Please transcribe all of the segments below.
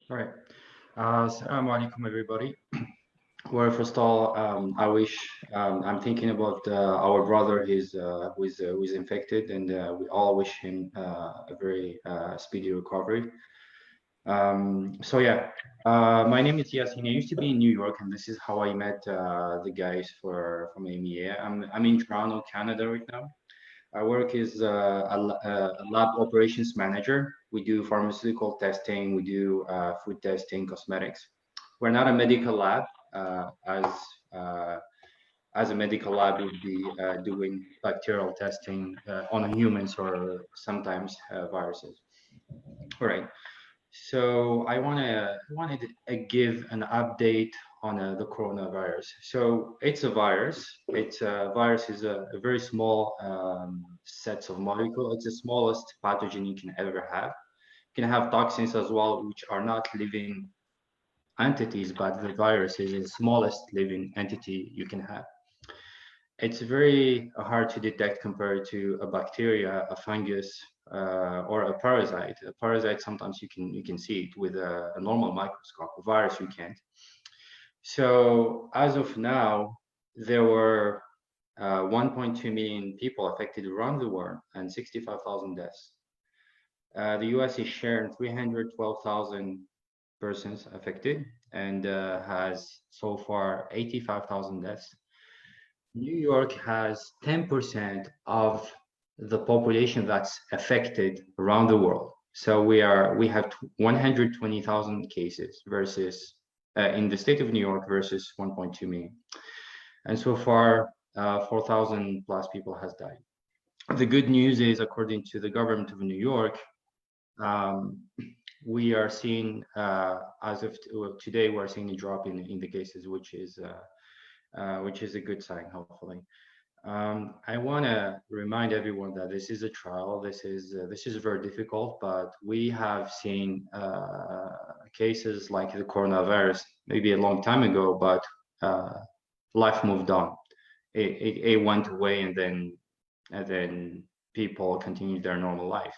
All right. Assalamu alaikum, everybody. Well, first of all, I wish I'm thinking about our brother who is infected, and we all wish him a very speedy recovery. So yeah, my name is Yasin. I used to be in New York, and this is how I met the guys from MEA. I'm in Toronto, Canada right now. Our work is a lab operations manager. We do pharmaceutical testing, we do food testing, cosmetics. We're not a medical lab, as a medical lab would be doing bacterial testing on humans or sometimes viruses. All right. So I wanted to give an update on the coronavirus. So it's a virus. It's a virus is a very small sets of molecule. It's the smallest pathogen you can ever have. You can have toxins as well, which are not living entities, but the virus is the smallest living entity you can have. It's very hard to detect compared to a bacteria, a fungus, or a parasite. A parasite sometimes you can see it with a normal microscope. A virus you can't. So as of now, there were 1.2 million people affected around the world and 65,000 deaths. The US is sharing 312,000 persons affected and has so far 85,000 deaths. New York has 10% of the population that's affected around the world. So we have 120,000 cases versus in the state of New York versus 1.2 million. And so far, 4,000 plus people has died. The good news is, according to the government of New York, um, we are seeing, as of today, we're seeing a drop in the cases, which is a good sign, hopefully. I want to remind everyone that this is a trial. This is very difficult, but we have seen cases like the coronavirus maybe a long time ago, but life moved on. It went away, and then people continued their normal life.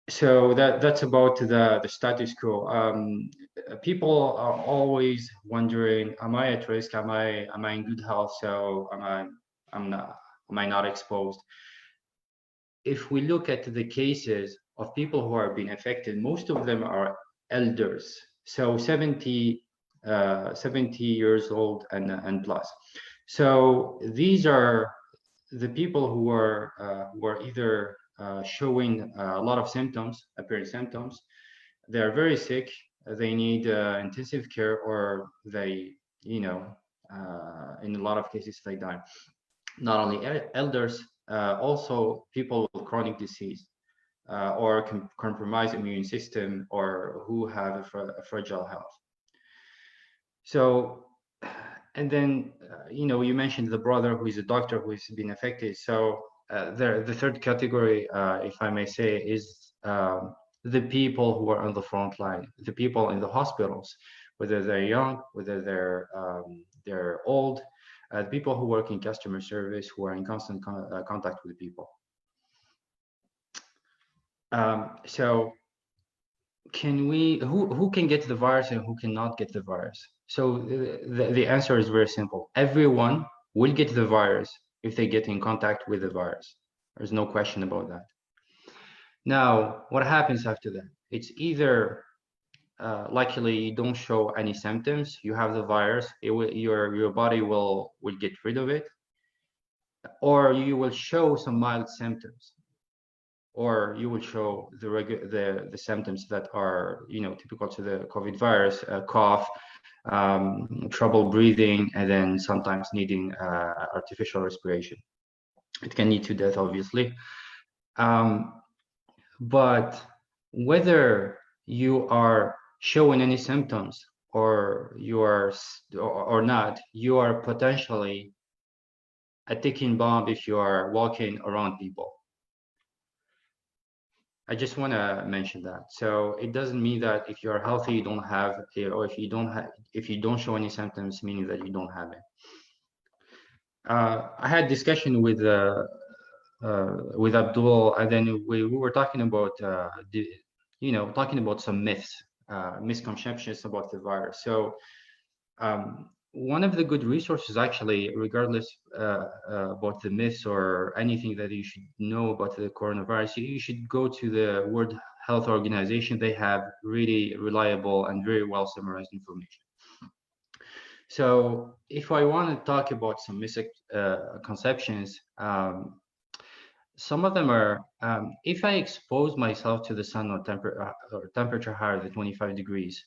So that's about the status quo. People are always wondering, am I at risk? Am I in good health? So am I not exposed? If we look at the cases of people who are being affected, most of them are elders, so 70 years old and plus. So these are the people who are either showing a lot of symptoms, apparent symptoms. They're very sick. They need intensive care, or in a lot of cases, they die. Not only elders, also people with chronic disease or compromised immune system, or who have a fragile health. So, and then, you mentioned the brother who is a doctor who has been affected. So the third category, if I may say, is the people who are on the front line, the people in the hospitals, whether they're young, whether they're old, people who work in customer service, who are in constant contact with people. So who can get the virus and who cannot get the virus? So the answer is very simple. Everyone will get the virus if they get in contact with the virus. There's no question about that. Now, what happens after that? It's either luckily you don't show any symptoms, you have the virus, your body will get rid of it, or you will show some mild symptoms, or you will show the symptoms that are typical to the COVID virus: cough, trouble breathing, and then sometimes needing artificial respiration. It can lead to death, obviously. But whether you are showing any symptoms or you are or not, you are potentially a ticking bomb if you are walking around people. I just want to mention that. So it doesn't mean that if you're healthy, you don't have it, or if you don't show any symptoms, meaning that you don't have it. I had discussion with Abdul, and then we were talking about talking about some myths, misconceptions about the virus. So one of the good resources, actually, regardless about the myths or anything that you should know about the coronavirus, you should go to the World Health Organization. They have really reliable and very well summarized information. So if I want to talk about some misconceptions, some of them are, if I expose myself to the sun or temperature higher than 25 degrees,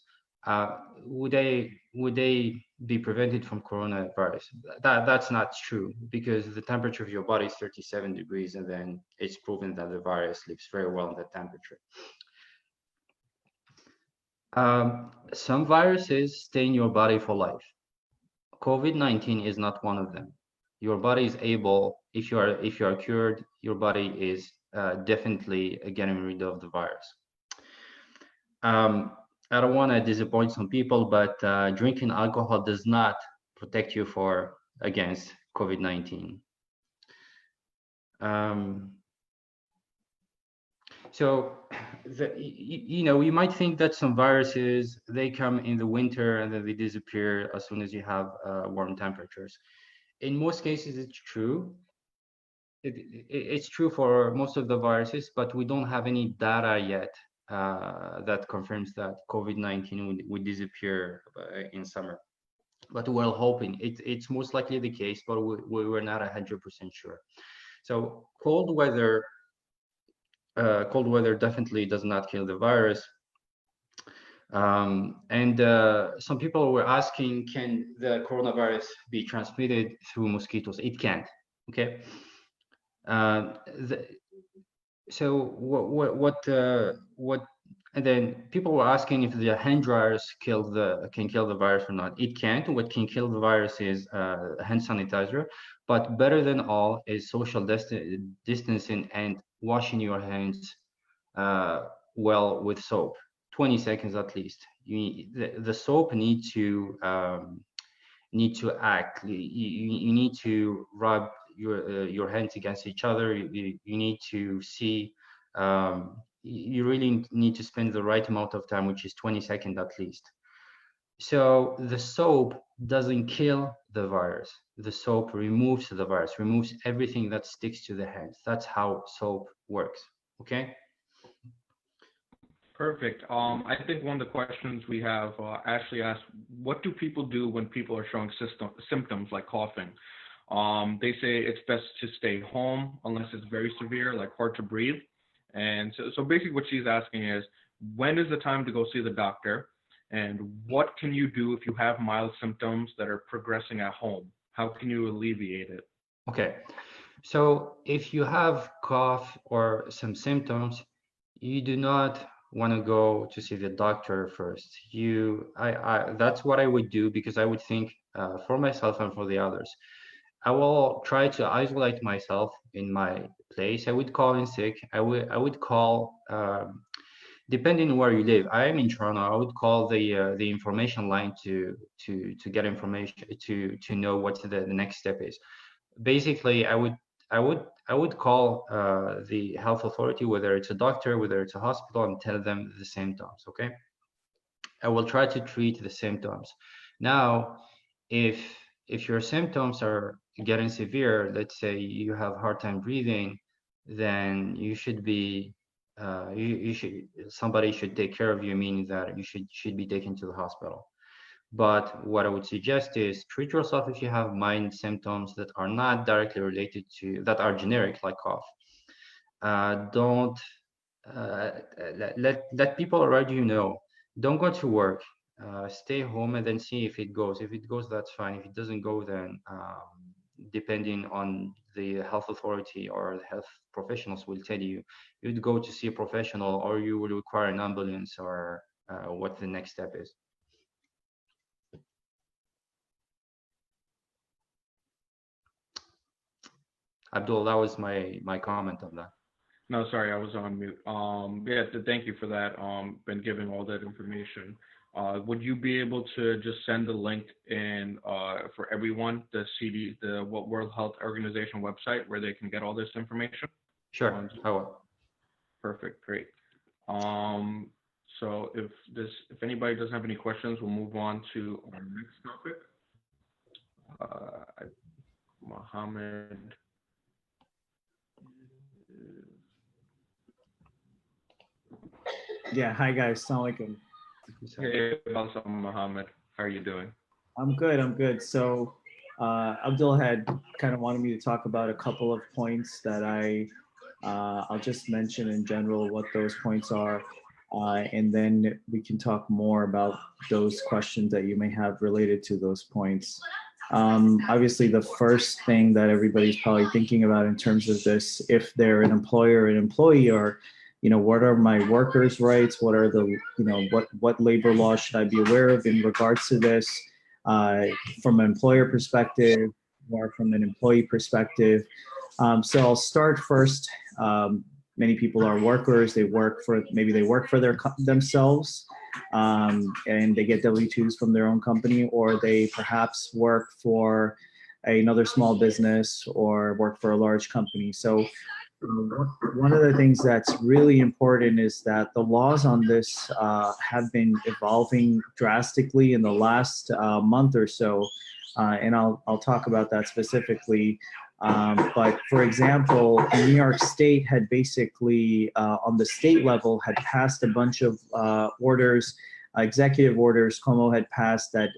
would they be prevented from coronavirus? That's not true, because the temperature of your body is 37 degrees, and then it's proven that the virus lives very well in that temperature. Some viruses stay in your body for life. COVID-19 is not one of them. Your body is able, if you are cured, your body is definitely getting rid of the virus. I don't want to disappoint some people, but drinking alcohol does not protect you against COVID-19. So, you might think that some viruses, they come in the winter and then they disappear as soon as you have warm temperatures. In most cases, it's true. It's true for most of the viruses, but we don't have any data yet that confirms that COVID-19 would disappear in summer. But we're hoping it's most likely the case, but we're not 100% sure. So cold weather definitely does not kill the virus. And some people were asking, can the coronavirus be transmitted through mosquitoes? It can't. Okay. So what? And then people were asking if the hand dryers can kill the virus or not. It can't. What can kill the virus is hand sanitizer. But better than all is social distancing and washing your hands well with soap, 20 seconds at least. The soap need to act. You need to rub your hands against each other. You need to see. You really need to spend the right amount of time, which is 20 seconds at least. So the soap doesn't kill the virus. The soap removes the virus, removes everything that sticks to the hands. That's how soap works. Okay. Perfect. I think one of the questions we have, Ashley asked, what do people do when people are showing symptoms like coughing? They say it's best to stay home unless it's very severe, like hard to breathe. And so basically what she's asking is, when is the time to go see the doctor? And what can you do if you have mild symptoms that are progressing at home? How can you alleviate it? Okay. So if you have cough or some symptoms, you do not want to go to see the doctor first. That's what I would do, because I would think for myself and for the others. I will try to isolate myself in my place. I would call in sick. I would call, depending on where you live. I am in Toronto. I would call the information line to get information, to know what the next step is. Basically, I would call the health authority, whether it's a doctor, whether it's a hospital, and tell them the symptoms. Okay, I will try to treat the symptoms. Now, if your symptoms are getting severe, let's say you have hard time breathing, then you should be you should somebody should take care of you, meaning that you should be taken to the hospital. But what I would suggest is treat yourself if you have mild symptoms that are not directly related to, that are generic, like cough. Don't let people around you know. Don't go to work. Stay home and then see if it goes. If it goes, that's fine. If it doesn't go, then depending on the health authority or the health professionals will tell you, you'd go to see a professional, or you will require an ambulance, or what the next step is. Abdul, that was my comment on that. No, sorry, I was on mute. Yeah, thank you for that. Been giving all that information. Would you be able to just send the link in for everyone, the World Health Organization website, where they can get all this information? Sure, I will. Perfect, great. So if anybody doesn't have any questions, we'll move on to our next topic. Mohammed. Yeah, hi guys, Assalamu alaikum. Hey, Mohammed. How are you doing? I'm good, I'm good. So Abdul had kind of wanted me to talk about a couple of points that I'll just mention in general what those points are, and then we can talk more about those questions that you may have related to those points. Obviously, the first thing that everybody's probably thinking about in terms of this, if they're an employer or an employee, or what are my workers' rights? What are the, what labor laws should I be aware of in regards to this, from an employer perspective or from an employee perspective? So I'll start first. Many people are workers. Maybe they work for themselves, and they get W-2s from their own company, or they perhaps work for another small business or work for a large company. So one of the things that's really important is that the laws on this have been evolving drastically in the last month or so, and I'll talk about that specifically. But for example, New York State had basically, on the state level, had passed a bunch of orders, executive orders Cuomo had passed that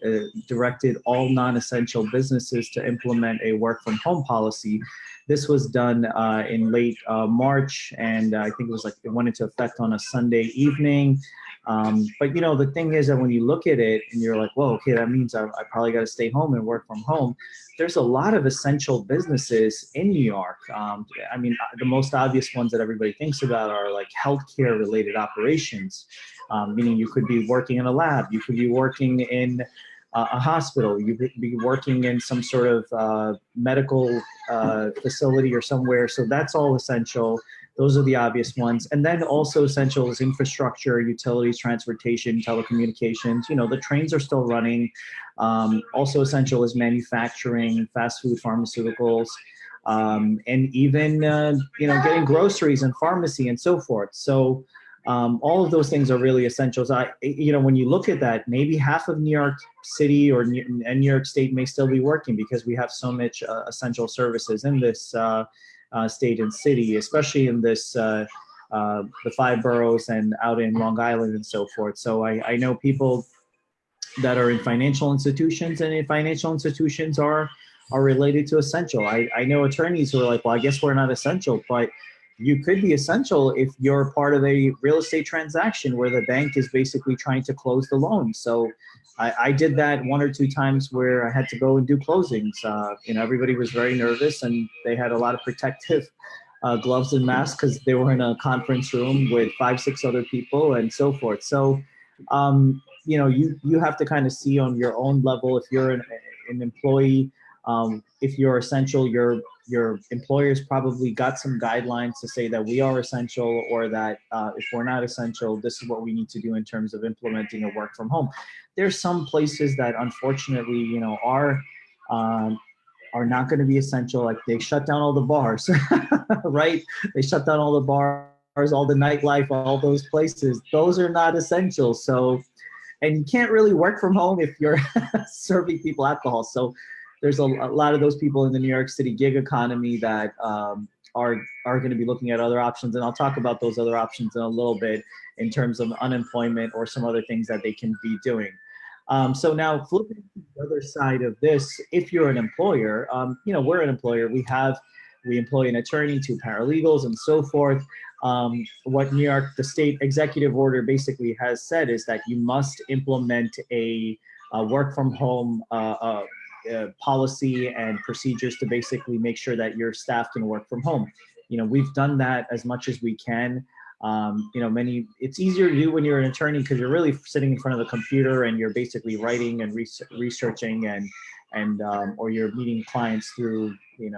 directed all non-essential businesses to implement a work from home policy. This was done in late March, and I think it went into effect on a Sunday evening. But the thing is that when you look at it and you're like, well, okay, that means I probably got to stay home and work from home. There's a lot of essential businesses in New York. I mean, the most obvious ones that everybody thinks about are like healthcare related operations, meaning you could be working in a lab, you could be working in a hospital, you could be working in some sort of medical facility or somewhere. So that's all essential. Those are the obvious ones. And then also essential is infrastructure, utilities, transportation, telecommunications. The trains are still running. Also essential is manufacturing, fast food, pharmaceuticals, and even, getting groceries and pharmacy and so forth. So all of those things are really essentials. When you look at that, maybe half of New York City and New York State may still be working because we have so much essential services in this state and city, especially in the 5 boroughs and out in Long Island and so forth. So I know people that are in financial institutions, and financial institutions are related to essential. I know attorneys who are like, well, I guess we're not essential, but you could be essential if you're part of a real estate transaction where the bank is basically trying to close the loan. So I did that 1 or 2 times where I had to go and do closings. Everybody was very nervous, and they had a lot of protective gloves and masks because they were in a conference room with 5, 6 other people and so forth. So, you have to kind of see on your own level if you're an employee. If you're essential, your employer's probably got some guidelines to say that we are essential, or that if we're not essential, this is what we need to do in terms of implementing a work from home. There's some places that unfortunately, are not going to be essential. Like they shut down all the bars, right? They shut down all the bars, all the nightlife, all those places. Those are not essential. So, and you can't really work from home if you're serving people alcohol. So there's a lot of those people in the New York City gig economy that are going to be looking at other options. And I'll talk about those other options in a little bit in terms of unemployment or some other things that they can be doing. So now flipping to the other side of this, if you're an employer, we're an employer. We employ an attorney, 2 paralegals, and so forth. What New York, the state executive order basically has said is that you must implement a work from home policy and procedures to basically make sure that your staff can work from home. We've done that as much as we can. It's easier to do when you're an attorney because you're really sitting in front of the computer and you're basically writing and researching and or you're meeting clients through,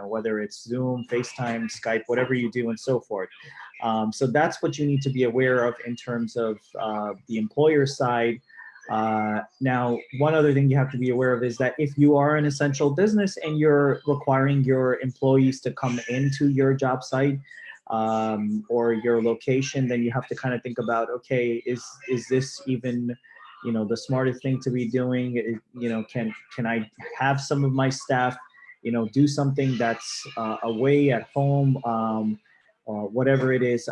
whether it's Zoom, FaceTime, Skype, whatever you do and so forth. So that's what you need to be aware of in terms of the employer side. Now, one other thing you have to be aware of is that if you are an essential business and you're requiring your employees to come into your job site, or your location, then you have to kind of think about, okay, is this even, the smartest thing to be doing? Can I have some of my staff, do something that's away at home, whatever it is.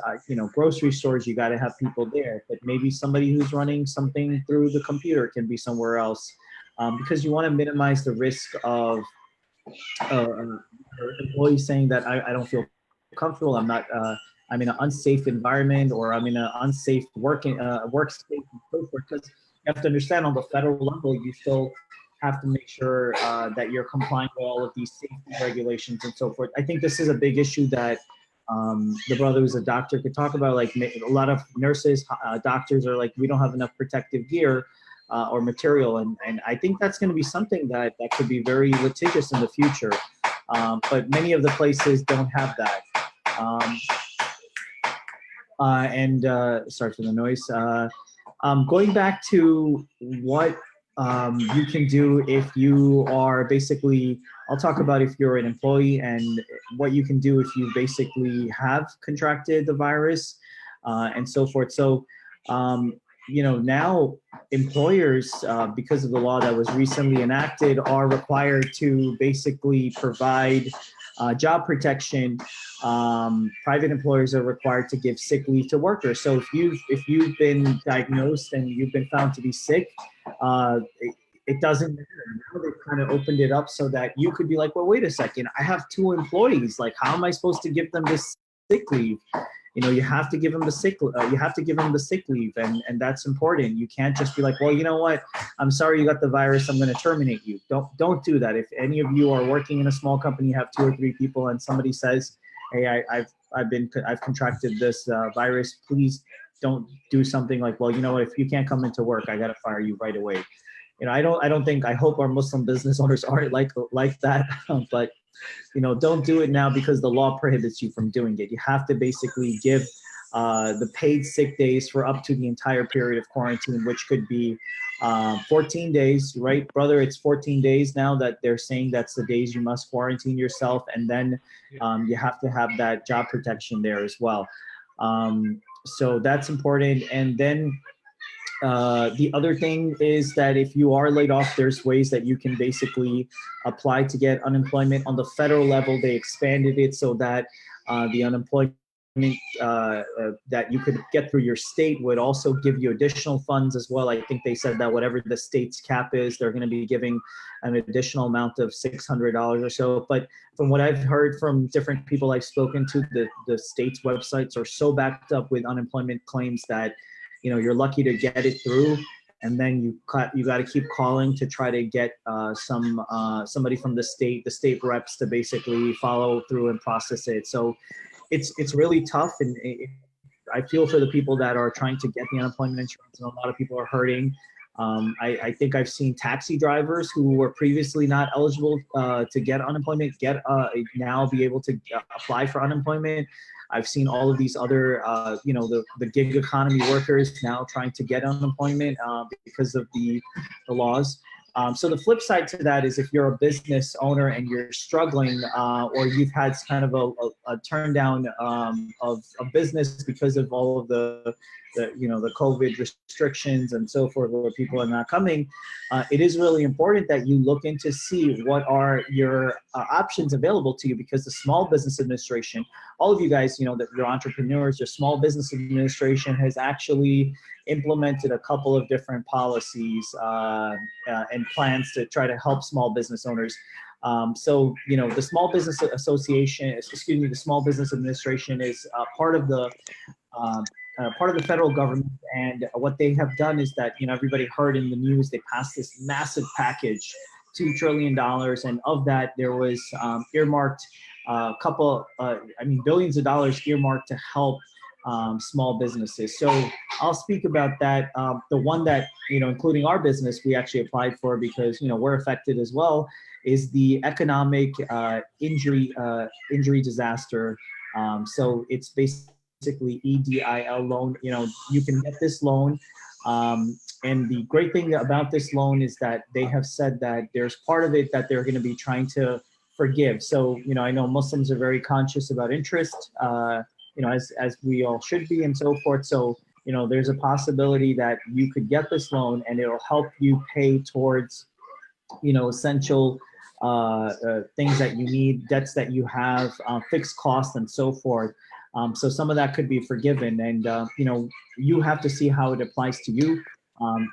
Grocery stores, you got to have people there, but maybe somebody who's running something through the computer can be somewhere else, because you want to minimize the risk of employees saying that I don't feel comfortable. I'm in an unsafe environment, or I'm in an unsafe workspace and so forth. Because you have to understand, on the federal level, you still have to make sure that you're complying with all of these safety regulations and so forth. I think this is a big issue that the brother who's a doctor could talk about. Like, a lot of nurses, doctors are like, we don't have enough protective gear or material, and I think that's going to be something that could be very litigious in the future. But many of the places don't have that. And sorry for the noise. Going back to what you can do if you are basically, I'll talk about if you're an employee and what you can do if you basically have contracted the virus and so forth. So, now employers, because of the law that was recently enacted, are required to basically provide job protection. Private employers are required to give sick leave to workers. So if you've been diagnosed and you've been found to be sick, it doesn't matter. Now they've kind of opened it up so that you could be like, well, wait a second, I have 2 employees. Like, how am I supposed to give them this sick leave? You have to give them the sick. You have to give them the sick leave, and that's important. You can't just be like, well, you know what? I'm sorry you got the virus. I'm going to terminate you. Don't do that. If any of you are working in a small company, you have 2 or 3 people, and somebody says, hey, I've contracted this virus. Please don't do something like, well, you know what? If you can't come into work, I got to fire you right away. I hope our Muslim business owners aren't like that, but don't do it now because the law prohibits you from doing it. You have to basically give the paid sick days for up to the entire period of quarantine, which could be 14 days, right, brother? It's 14 days now that they're saying that's the days you must quarantine yourself. And then you have to have that job protection there as well. So that's important. And then the other thing is that if you are laid off, there's ways that you can basically apply to get unemployment. On the federal level, they expanded it so that the unemployment that you could get through your state would also give you additional funds as well. I think they said that whatever the state's cap is, they're going to be giving an additional amount of $600 or so. But from what I've heard from different people I've spoken to, the state's websites are so backed up with unemployment claims that you're lucky to get it through, and then you got to keep calling to try to get somebody from the state reps to basically follow through and process it. So it's really tough, and I feel for the people that are trying to get the unemployment insurance, and a lot of people are hurting. I think I've seen taxi drivers who were previously not eligible to get unemployment now be able to apply for unemployment. I've seen all of these other, the gig economy workers now trying to get unemployment because of the laws. So the flip side to that is if you're a business owner and you're struggling, or you've had kind of a turn down of business because of all of the COVID restrictions and so forth, where people are not coming, it is really important that you look into see what are your options available to you, because the Small Business Administration, all of you guys, that you're entrepreneurs, your Small Business Administration has actually implemented a couple of different policies and plans to try to help small business owners. So, the Small Business Association, the Small Business Administration is part of the federal government, and what they have done is that everybody heard in the news they passed this massive package, $2 trillion, and of that there was earmarked billions of dollars earmarked to help small businesses. So I'll speak about that. The one that including our business we actually applied for, because we're affected as well, is the economic injury disaster. So it's basically EDIL loan. You can get this loan. And the great thing about this loan is that they have said that there's part of it that they're going to be trying to forgive. So, I know Muslims are very conscious about interest. as we all should be and so forth. So, there's a possibility that you could get this loan and it'll help you pay towards, essential things that you need, debts that you have, fixed costs and so forth. So some of that could be forgiven, and you have to see how it applies to you.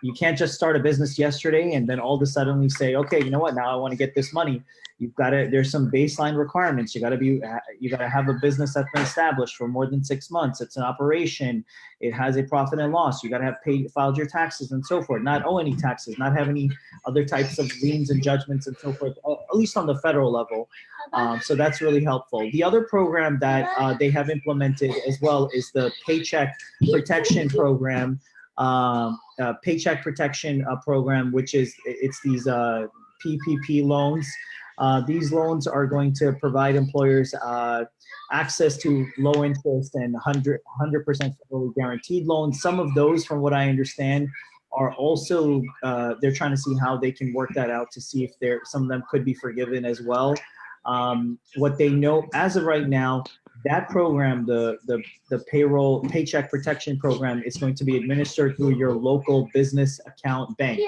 You can't just start a business yesterday and then all of a sudden say, okay, you know what, now I want to get this money. You've got to, there's some baseline requirements. You got to have a business that's been established for more than 6 months. It's an operation. It has a profit and loss. You got to have filed your taxes and so forth, not owe any taxes, not have any other types of liens and judgments and so forth, at least on the federal level. So that's really helpful. The other program that they have implemented as well is the Paycheck Protection Program. Paycheck Protection Program, which is, it's these PPP loans. These loans are going to provide employers access to low interest and 100% federally guaranteed loans. Some of those, from what I understand, are also, they're trying to see how they can work that out to see if some of them could be forgiven as well. What they know as of right now, that program, the payroll Paycheck Protection Program, is going to be administered through your local business account bank.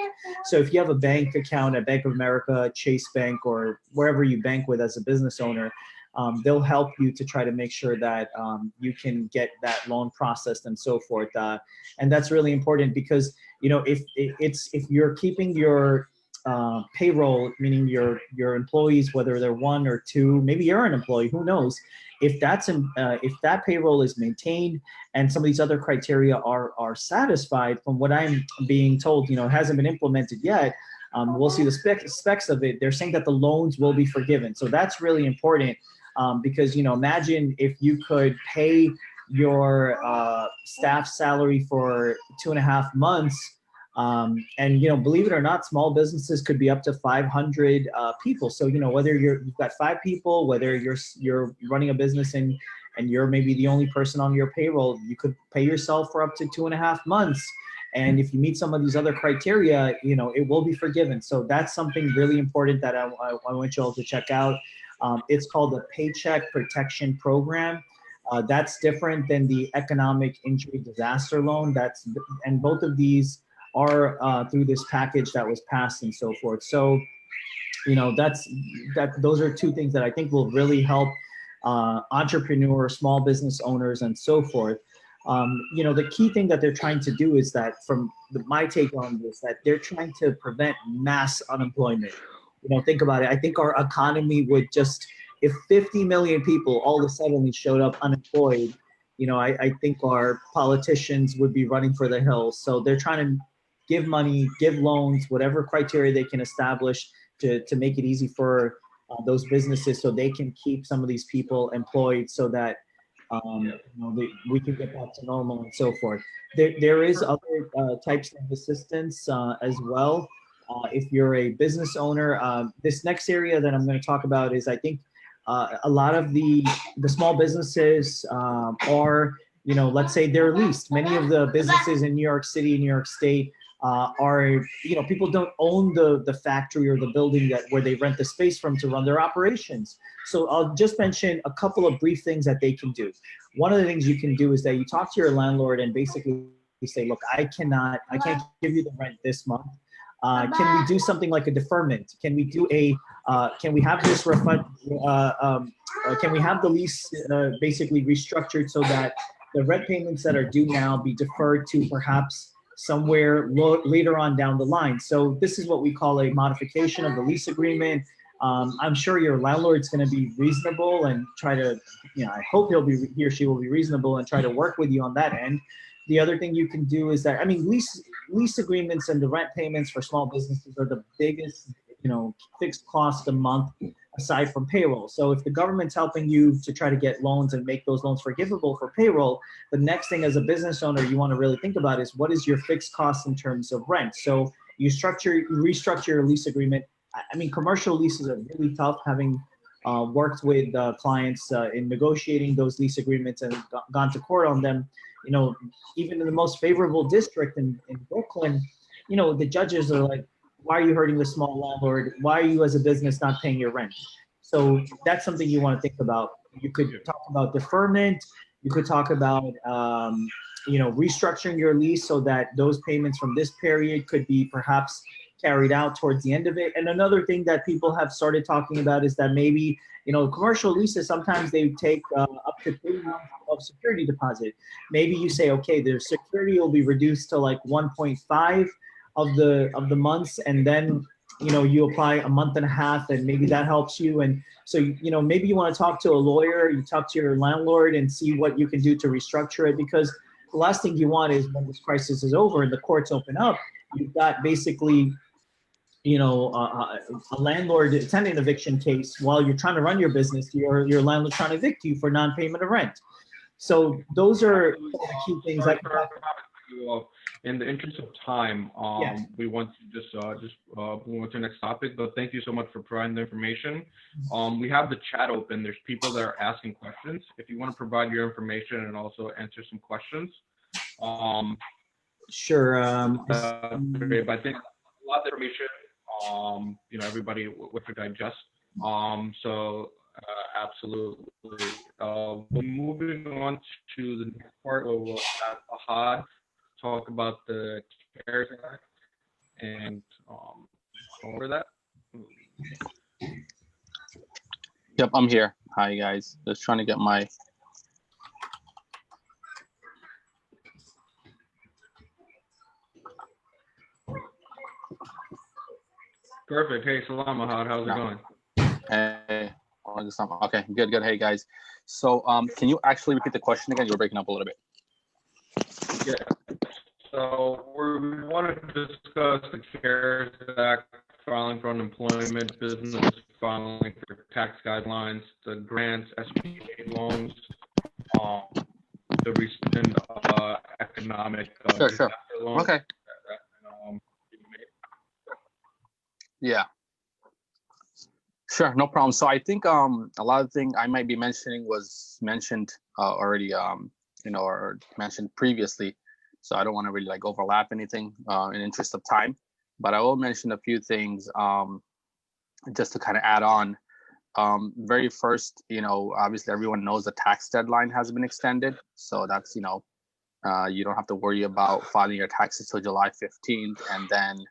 So if you have a bank account at Bank of America, Chase Bank, or wherever you bank with as a business owner, they'll help you to try to make sure that you can get that loan processed and so forth. And that's really important because, if you're keeping your payroll, meaning your employees, whether they're one or two, maybe you're an employee, who knows? If that payroll is maintained and some of these other criteria are satisfied, from what I'm being told, it hasn't been implemented yet. We'll see the specs of it. They're saying that the loans will be forgiven. So that's really important because, imagine if you could pay your staff salary for 2.5 months. And believe it or not, small businesses could be up to 500 people. So whether you've got 5 people, whether you're running a business and you're maybe the only person on your payroll, you could pay yourself for up to 2.5 months. And if you meet some of these other criteria, it will be forgiven. So that's something really important that I want you all to check out. It's called the Paycheck Protection Program. That's different than the Economic Injury Disaster Loan. And both of these are through this package that was passed and so forth. So, those are 2 things that I think will really help entrepreneurs, small business owners, and so forth. The key thing that they're trying to do is that, from my take on this, that they're trying to prevent mass unemployment. Think about it. I think our economy would just, if 50 million people all of a sudden showed up unemployed, I think our politicians would be running for the hills. So they're trying to give money, give loans, whatever criteria they can establish to make it easy for those businesses so they can keep some of these people employed so that we can get back to normal and so forth. There is other types of assistance as well. If you're a business owner, this next area that I'm going to talk about is, I think, a lot of the small businesses are, let's say they're leased. Many of the businesses in New York City, New York State, are, people don't own the factory or the building where they rent the space from to run their operations. So I'll just mention a couple of brief things that they can do. One of the things you can do is that you talk to your landlord and basically say, look, I can't give you the rent this month. Can we do something like a deferment? Can we do can we have this refund? Can we have the lease basically restructured so that the rent payments that are due now be deferred to perhaps somewhere later on down the line? So this is what we call a modification of the lease agreement. I'm sure your landlord's going to be reasonable and try to, I hope he or she will be reasonable and try to work with you on that end. The other thing you can do is that, lease agreements and the rent payments for small businesses are the biggest, fixed cost a month aside from payroll. So if the government's helping you to try to get loans and make those loans forgivable for payroll, the next thing as a business owner you want to really think about is, what is your fixed cost in terms of rent? So you restructure your lease agreement. Commercial leases are really tough, having worked with clients in negotiating those lease agreements and gone to court on them. Even in the most favorable district in Brooklyn, the judges are like, why are you hurting the small landlord? Why are you as a business not paying your rent? So that's something you want to think about. You could talk about deferment. You could talk about, restructuring your lease so that those payments from this period could be perhaps carried out towards the end of it. And another thing that people have started talking about is that maybe, commercial leases, sometimes they take up to 3 months of security deposit. Maybe you say, okay, the security will be reduced to like 1.5 of the months, and then you apply a month and a half, and maybe that helps you. And so maybe you want to talk to a lawyer, you talk to your landlord and see what you can do to restructure it, because the last thing you want is when this crisis is over and the courts open up, you've got basically a landlord tenant eviction case while you're trying to run your business. Your landlord trying to evict you for non-payment of rent. So those are some of the key things. Sorry for you all. In the interest of time, Yes. we want to just move on to the next topic. But thank you so much for providing the information. We have the chat open. There's people that are asking questions. If you want to provide your information and also answer some questions, Sure. great. But I think a lot of information, everybody would digest. Absolutely. Moving on to the next part, where we'll have Ahad talk about the CARES Act and over that. Yep, I'm here. Hi guys. Just trying to get my Perfect. Hey, Salam Ahad, how's it going? Hey, okay, good. Hey guys. So can you actually repeat the question again? You're breaking up a little bit. Yeah. So we want to discuss the CARES Act, filing for unemployment, business filing for tax guidelines, the grants, SBA loans, the recent economic Sure. disaster loans. Okay. Yeah. Sure, no problem. So I think a lot of things I might be mentioning was mentioned already, or mentioned previously. So I don't want to really like overlap anything in interest of time, but I will mention a few things just to kind of add on. Very first, obviously everyone knows the tax deadline has been extended. So that's, you don't have to worry about filing your taxes till July 15th. And then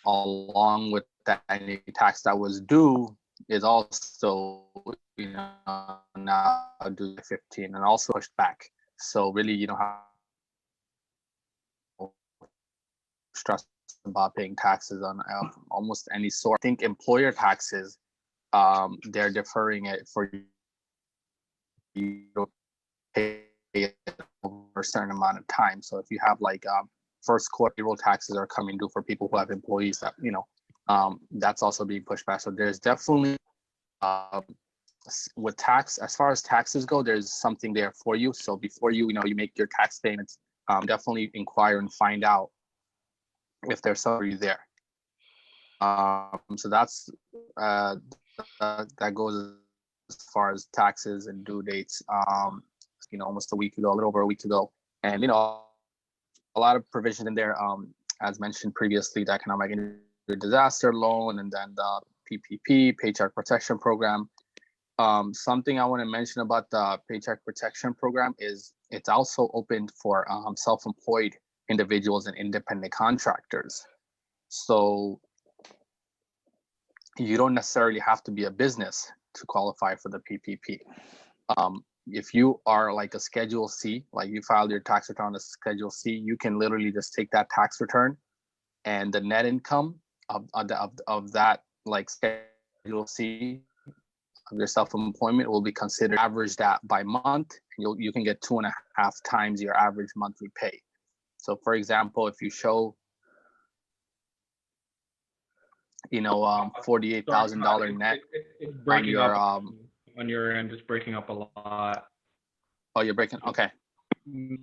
along with that, any tax that was due is also, now due 15 and also pushed back. So really, you don't have stress about paying taxes on almost any sort. I think employer taxes, they're deferring it for you to pay it over a certain amount of time. So if you have like first quarter payroll taxes are coming due for people who have employees that, that's also being pushed back. So there's definitely with tax, as far as taxes go, there's something there for you. So before you make your tax payments, definitely inquire and find out if there's somebody there. So that's that goes as far as taxes and due dates. Almost a week ago, a little over a week ago, and a lot of provision in there. As mentioned previously, the economic disaster loan, and then the PPP, Paycheck Protection Program. Something I want to mention about the Paycheck Protection Program is it's also open for self-employed individuals and independent contractors. So you don't necessarily have to be a business to qualify for the PPP. If you are like a Schedule C, like you filed your tax return as Schedule C, you can literally just take that tax return and the net income of that like Schedule C of your self-employment will be considered, average that by month. You can get 2.5 times your average monthly pay. So for example, if you show $48,000 net it's breaking on your up on your end. It's breaking up a lot. Oh, you're breaking. Okay.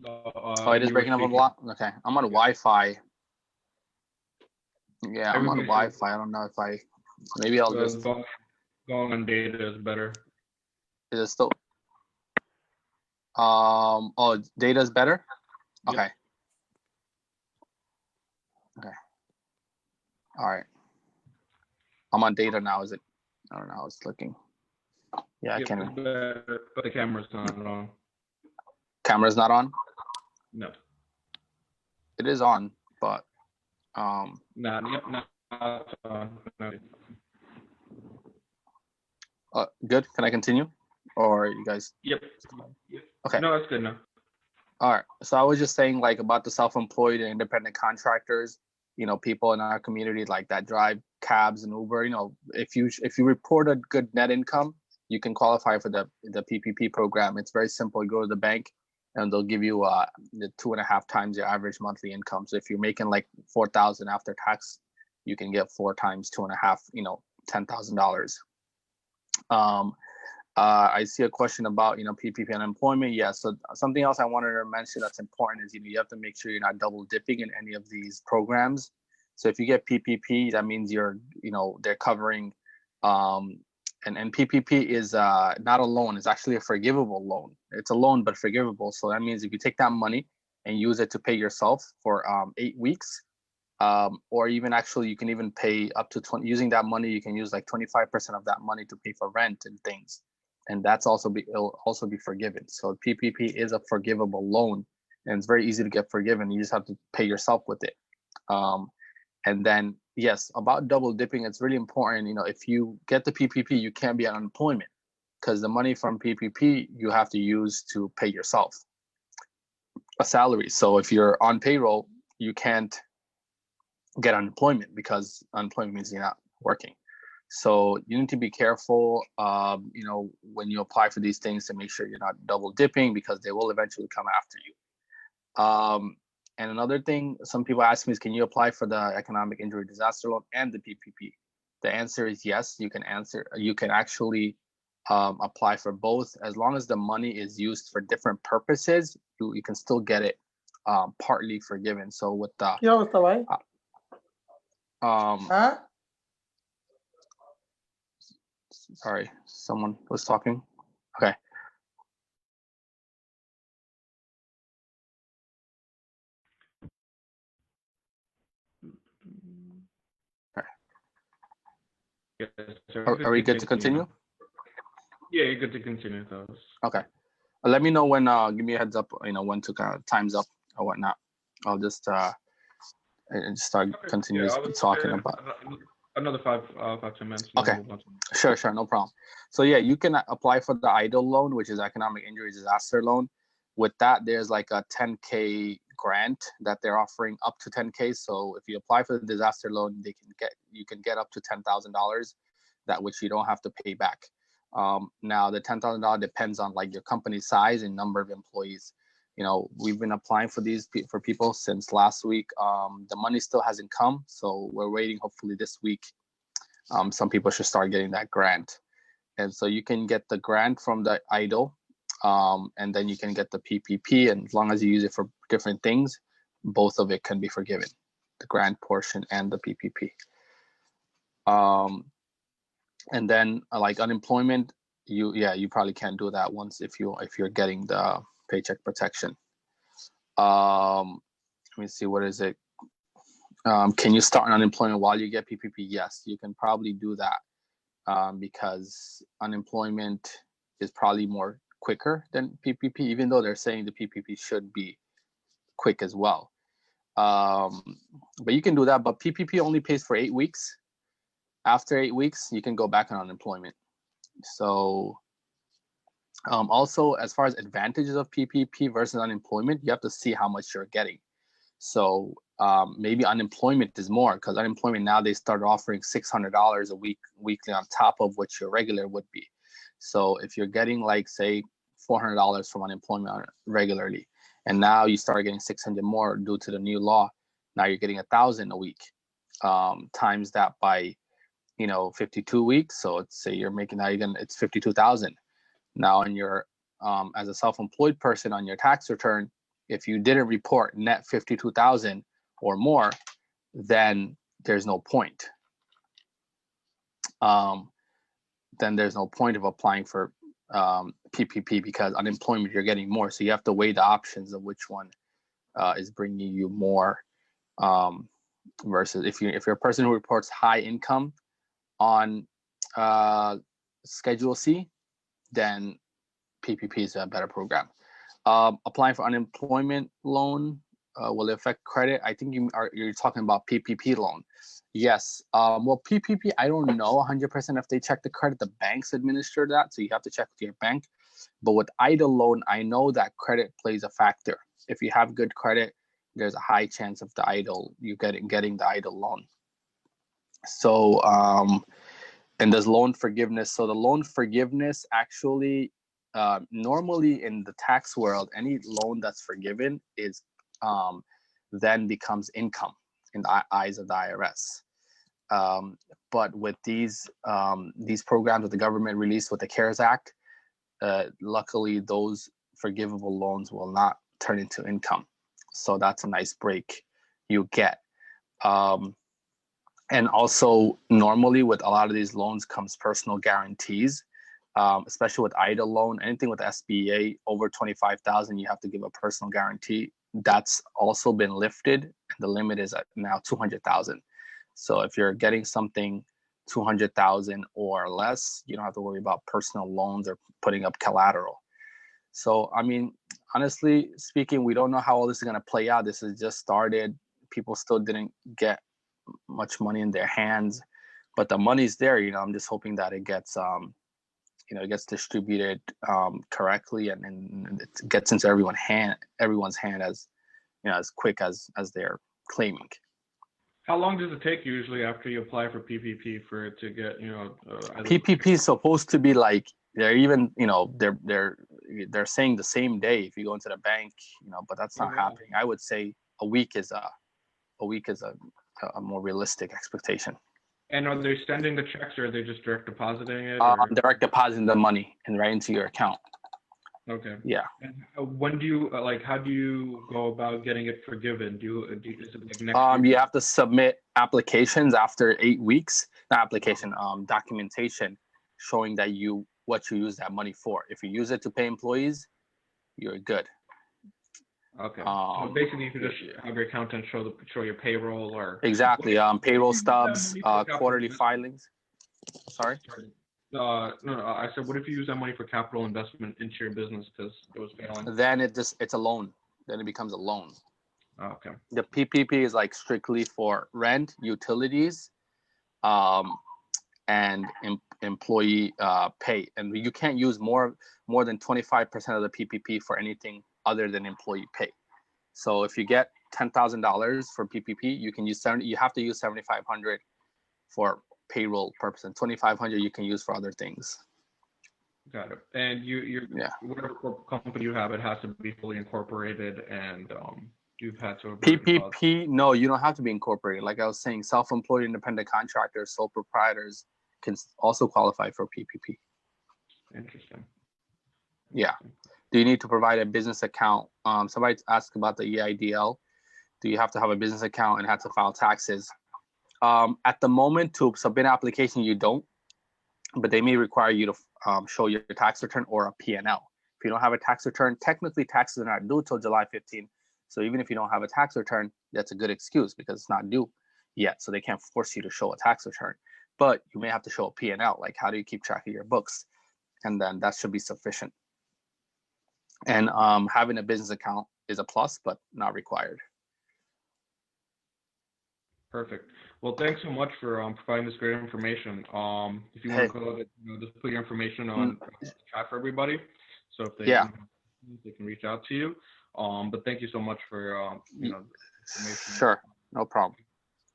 Oh, it is breaking up a lot. Okay, I'm on Wi-Fi. Yeah, I'm on Wi-Fi. I don't know if maybe I'll just going on data is better. Is it still? Oh, data is better. Okay. Yep. Okay. All right. I'm on data now. Is it? I don't know. I was looking. Yeah, I can. But the camera's not on. Camera's not on? No. It is on, but Not on. good. Can I continue? Or you guys? Yep. Okay. No, that's good now. All right. So I was just saying like about the self-employed and independent contractors, you know, people in our community like that drive cabs and Uber, you know, if you report a good net income, you can qualify for the PPP program. It's very simple. You go to the bank and they'll give you the 2.5 times your average monthly income. So if you're making like 4,000 after tax, you can get 4 times 2.5, you know, $10,000. I see a question about, you know, PPP unemployment. Yeah, so something else I wanted to mention that's important is, you know, you have to make sure you're not double dipping in any of these programs. So if you get PPP, that means you're, you know, they're covering, and PPP is not a loan, it's actually a forgivable loan. It's a loan, but forgivable. So that means if you take that money and use it to pay yourself for 8 weeks, or even actually you can even pay up to 20, using that money, you can use like 25% of that money to pay for rent and things. And that's it'll also be forgiven. So PPP is a forgivable loan and it's very easy to get forgiven. You just have to pay yourself with it. And then, yes, about double dipping, it's really important. You know, if you get the PPP, you can't be on unemployment because the money from PPP you have to use to pay yourself a salary. So if you're on payroll, you can't get unemployment because unemployment means you're not working. So you need to be careful, you know, when you apply for these things to make sure you're not double dipping because they will eventually come after you. And another thing, some people ask me is, can you apply for the economic injury disaster loan and the PPP? The answer is yes. You can actually apply for both as long as the money is used for different purposes. You can still get it partly forgiven. So with the sorry, someone was talking. Okay. Yes, sir. Are we good to continue? Yeah, you're good to continue those. Okay. Let me know when, give me a heads up, you know, when to kind of time's up or whatnot. I'll just start continue talking about. Another 5-10 minutes. Okay. Sure, no problem. So yeah, you can apply for the EIDL loan, which is economic injury disaster loan. With that, there's like a 10K grant that they're offering up to 10K. So if you apply for the disaster loan, you can get up to $10,000, that which you don't have to pay back. Now the $10,000 depends on like your company size and number of employees. You know, we've been applying for these for people since last week. The money still hasn't come, so we're waiting. Hopefully this week, some people should start getting that grant. And so you can get the grant from the EIDL, and then you can get the PPP. And as long as you use it for different things, both of it can be forgiven, the grant portion and the PPP. And then like unemployment, you probably can't do that once if you're getting the paycheck protection. Let me see, what is it? Can you start on unemployment while you get PPP? Yes, you can probably do that because unemployment is probably more quicker than PPP, even though they're saying the PPP should be quick as well. But you can do that, but PPP only pays for 8 weeks. After 8 weeks, you can go back on unemployment. So also, as far as advantages of PPP versus unemployment, you have to see how much you're getting. So maybe unemployment is more because unemployment now they start offering $600 a week weekly on top of what your regular would be. So if you're getting like say $400 from unemployment regularly, and now you start getting 600 more due to the new law, now you're getting 1,000 a week. Times that by 52 weeks. So let's say you're making it's 52,000. Now, in your as a self-employed person on your tax return, if you didn't report net 52,000 or more, then there's no point. Then there's no point of applying for PPP because unemployment you're getting more. So you have to weigh the options of which one is bringing you more. Versus if you're a person who reports high income on Schedule C, then PPP is a better program. Applying for unemployment loan, will it affect credit? I think you're talking about PPP loan. Yes. Well, PPP, I don't know 100% if they check the credit. The banks administer that, so you have to check with your bank. But with EIDL loan, I know that credit plays a factor. If you have good credit, there's a high chance of the EIDL you getting the EIDL loan. So, and there's loan forgiveness. So the loan forgiveness actually, normally in the tax world, any loan that's forgiven is then becomes income in the eyes of the IRS. But with these programs that the government released with the CARES Act, luckily those forgivable loans will not turn into income. So that's a nice break you get. And also normally with a lot of these loans comes personal guarantees, especially with EIDL loan, anything with SBA over 25,000, you have to give a personal guarantee. That's also been lifted. And the limit is at now 200,000. So if you're getting something 200,000 or less, you don't have to worry about personal loans or putting up collateral. So, I mean, honestly speaking, we don't know how all this is going to play out. This has just started. People still didn't get much money in their hands, but the money's there. I'm just hoping that it gets, it gets distributed correctly and it gets into everyone's hand as, as quick as they're claiming. How long does it take usually after you apply for PPP for it to get, PPP is supposed to be like, they're even, they're saying the same day if you go into the bank, but that's not happening. I would say a week is a more realistic expectation. And are they sending the checks or are they just direct depositing it? Direct depositing the money and right into your account. Okay. Yeah. And when do you how do you go about getting it forgiven? Is it like next year? You have to submit applications after 8 weeks. Not application, documentation showing that what you use that money for. If you use it to pay employees, you're good. Okay. So basically, you can just have your accountant show your payroll or exactly. Payroll stubs, quarterly filings. Sorry. No, I said, what if you use that money for capital investment into your business because it was failing? Then it's a loan. Then it becomes a loan. Okay. The PPP is like strictly for rent, utilities, and employee pay, and you can't use more than 25% of the PPP for anything other than employee pay. So if you get $10,000 for PPP, you can use you have to use 7,500 for payroll purpose, and 2,500 you can use for other things. Got it. And whatever company you have, it has to be fully incorporated, and you've had to PPP. No, you don't have to be incorporated. Like I was saying, self-employed independent contractors, sole proprietors can also qualify for PPP. Interesting. Yeah. Do you need to provide a business account? Somebody asked about the EIDL. Do you have to have a business account and have to file taxes? At the moment, to submit an application, you don't, but they may require you to show your tax return or a P&L. If you don't have a tax return, technically taxes are not due till July 15. So even if you don't have a tax return, that's a good excuse because it's not due yet. So they can't force you to show a tax return, but you may have to show a P&L. Like, how do you keep track of your books? And then that should be sufficient. And having a business account is a plus, but not required. Perfect. Well, thanks so much for providing this great information. If you want to go ahead, just put your information on the chat for everybody, so if they can reach out to you. But thank you so much for information. Sure, no problem.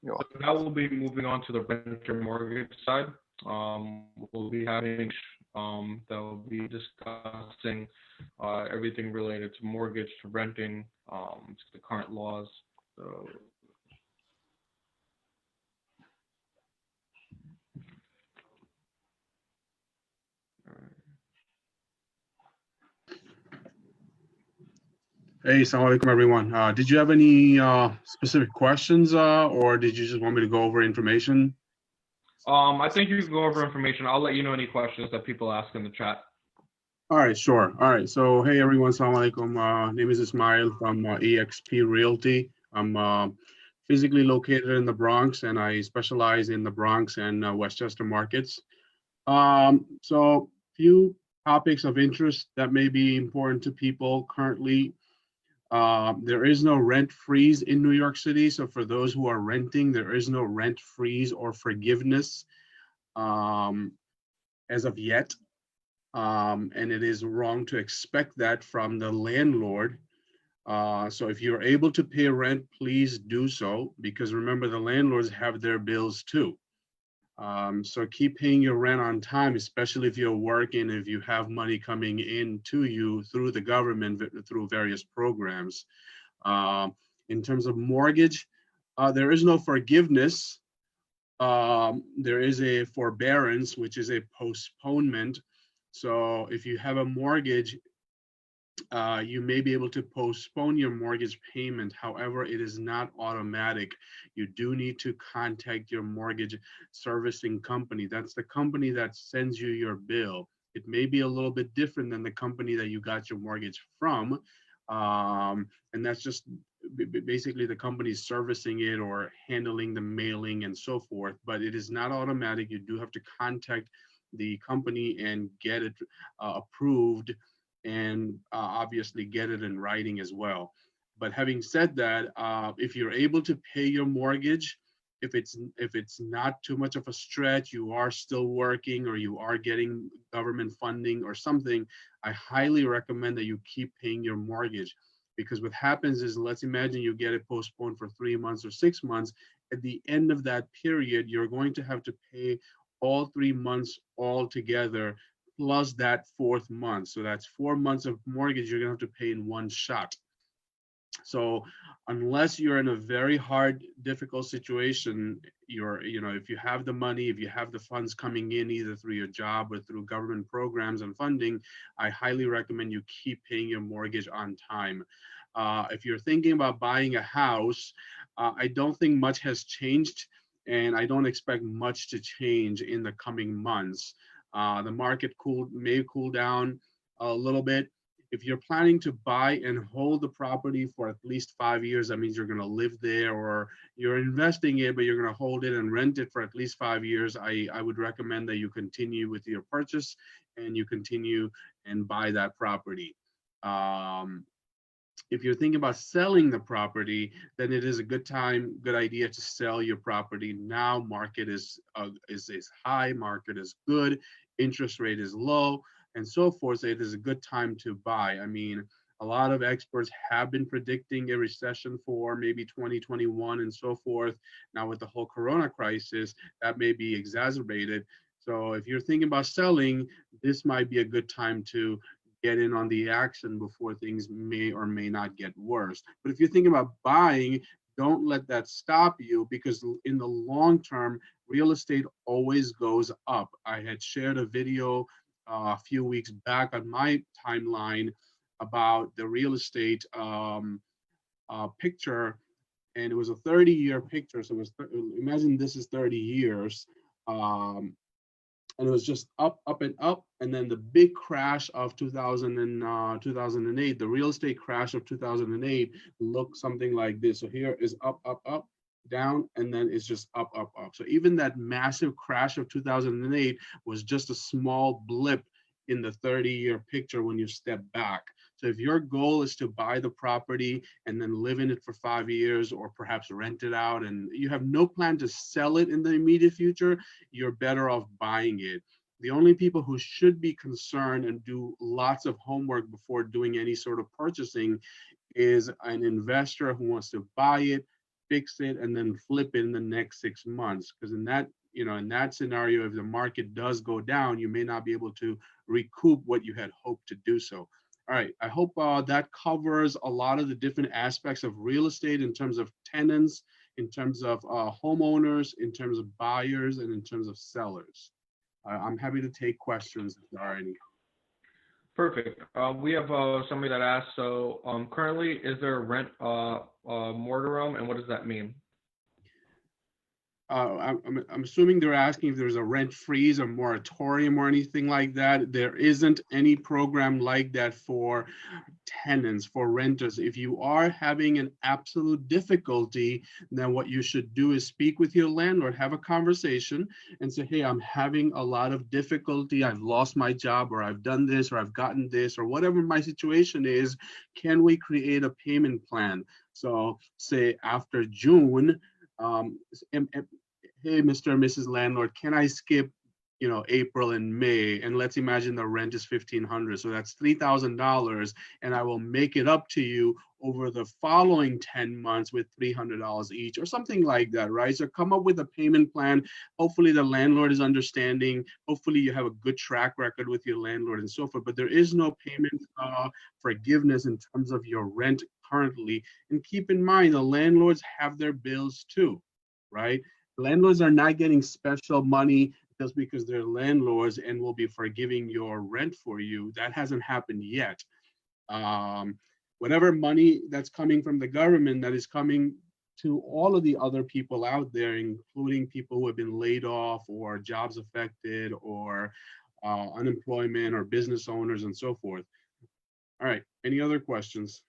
So now we'll be moving on to the renter mortgage side. We'll be having that will be discussing everything related to mortgage, to renting, to the current laws. So. Hey, assalamu alaikum, everyone. Did you have any specific questions or did you just want me to go over information? I think you can go over information. I'll let you know any questions that people ask in the chat. All right, sure. All right. So, hey, everyone. Assalamu alaikum. Name is Ismail from EXP Realty. I'm physically located in the Bronx, and I specialize in the Bronx and Westchester markets. So, few topics of interest that may be important to people currently. There is no rent freeze in New York City. So for those who are renting, there is no rent freeze or forgiveness as of yet. And it is wrong to expect that from the landlord. So if you're able to pay rent, please do so, because remember, the landlords have their bills too. So keep paying your rent on time, especially if you're working, if you have money coming in to you through the government, through various programs. In terms of mortgage, there is no forgiveness. There is a forbearance, which is a postponement. So if you have a mortgage, you may be able to postpone your mortgage payment. However, it is not automatic. You do need to contact your mortgage servicing company. That's the company that sends you your bill. It may be a little bit different than the company that you got your mortgage from. And that's just basically the company servicing it or handling the mailing and so forth. But it is not automatic. You do have to contact the company and get it approved, and obviously get it in writing as well. But having said that, if you're able to pay your mortgage, if it's not too much of a stretch, you are still working or you are getting government funding or something, I highly recommend that you keep paying your mortgage. Because what happens is, let's imagine you get it postponed for 3 months or 6 months. At the end of that period, you're going to have to pay all 3 months all together, plus that 4th month. So that's 4 months of mortgage you're gonna have to pay in one shot. So unless you're in a very hard, difficult situation, if you have the money, if you have the funds coming in either through your job or through government programs and funding, I highly recommend you keep paying your mortgage on time. If you're thinking about buying a house, I don't think much has changed, and I don't expect much to change in the coming months. The market may cool down a little bit. If you're planning to buy and hold the property for at least 5 years, that means you're going to live there, or you're investing it, but you're going to hold it and rent it for at least 5 years. I would recommend that you continue with your purchase and you continue and buy that property. If you're thinking about selling the property, then it is a good idea to sell your property now. Market is high, market is good, interest rate is low, and so forth. So it is a good time to buy. I mean, a lot of experts have been predicting a recession for maybe 2021 and so forth. Now with the whole Corona crisis, that may be exacerbated. So if you're thinking about selling, this might be a good time to get in on the action before things may or may not get worse. But if you're thinking about buying, don't let that stop you, because in the long term, real estate always goes up. I had shared a video a few weeks back on my timeline about the real estate picture, and it was a 30-year picture. So it was, imagine this is 30 years. And it was just up, up, and up. And then the big crash of 2008, the real estate crash of 2008 looked something like this. So here is up, up, up, down, and then it's just up, up, up. So even that massive crash of 2008 was just a small blip in the 30-year picture when you step back. So if your goal is to buy the property and then live in it for 5 years, or perhaps rent it out, and you have no plan to sell it in the immediate future, you're better off buying it. The only people who should be concerned and do lots of homework before doing any sort of purchasing is an investor who wants to buy it, fix it, and then flip it in the next 6 months. Because in that scenario, if the market does go down, you may not be able to recoup what you had hoped to do so. All right, I hope that covers a lot of the different aspects of real estate in terms of tenants, in terms of homeowners, in terms of buyers, and in terms of sellers. I'm happy to take questions if there are any. Perfect. We have somebody that asked, so currently, is there a rent moratorium, and what does that mean? I'm assuming they're asking if there's a rent freeze or moratorium or anything like that. There isn't any program like that for tenants, for renters. If you are having an absolute difficulty, then what you should do is speak with your landlord, have a conversation and say, hey, I'm having a lot of difficulty. I've lost my job, or I've done this, or I've gotten this, or whatever my situation is. Can we create a payment plan? So say after June, hey, Mr. and Mrs. Landlord, can I skip, April and May? And let's imagine the rent is $1,500. So that's $3,000. And I will make it up to you over the following 10 months with $300 each or something like that, right? So come up with a payment plan. Hopefully the landlord is understanding. Hopefully you have a good track record with your landlord and so forth, but there is no payment forgiveness in terms of your rent currently. And keep in mind, the landlords have their bills too, right? Landlords are not getting special money just because they're landlords and will be forgiving your rent for you. That hasn't happened yet. Whatever money that's coming from the government, that is coming to all of the other people out there, including people who have been laid off or jobs affected or unemployment or business owners and so forth. All right, any other questions?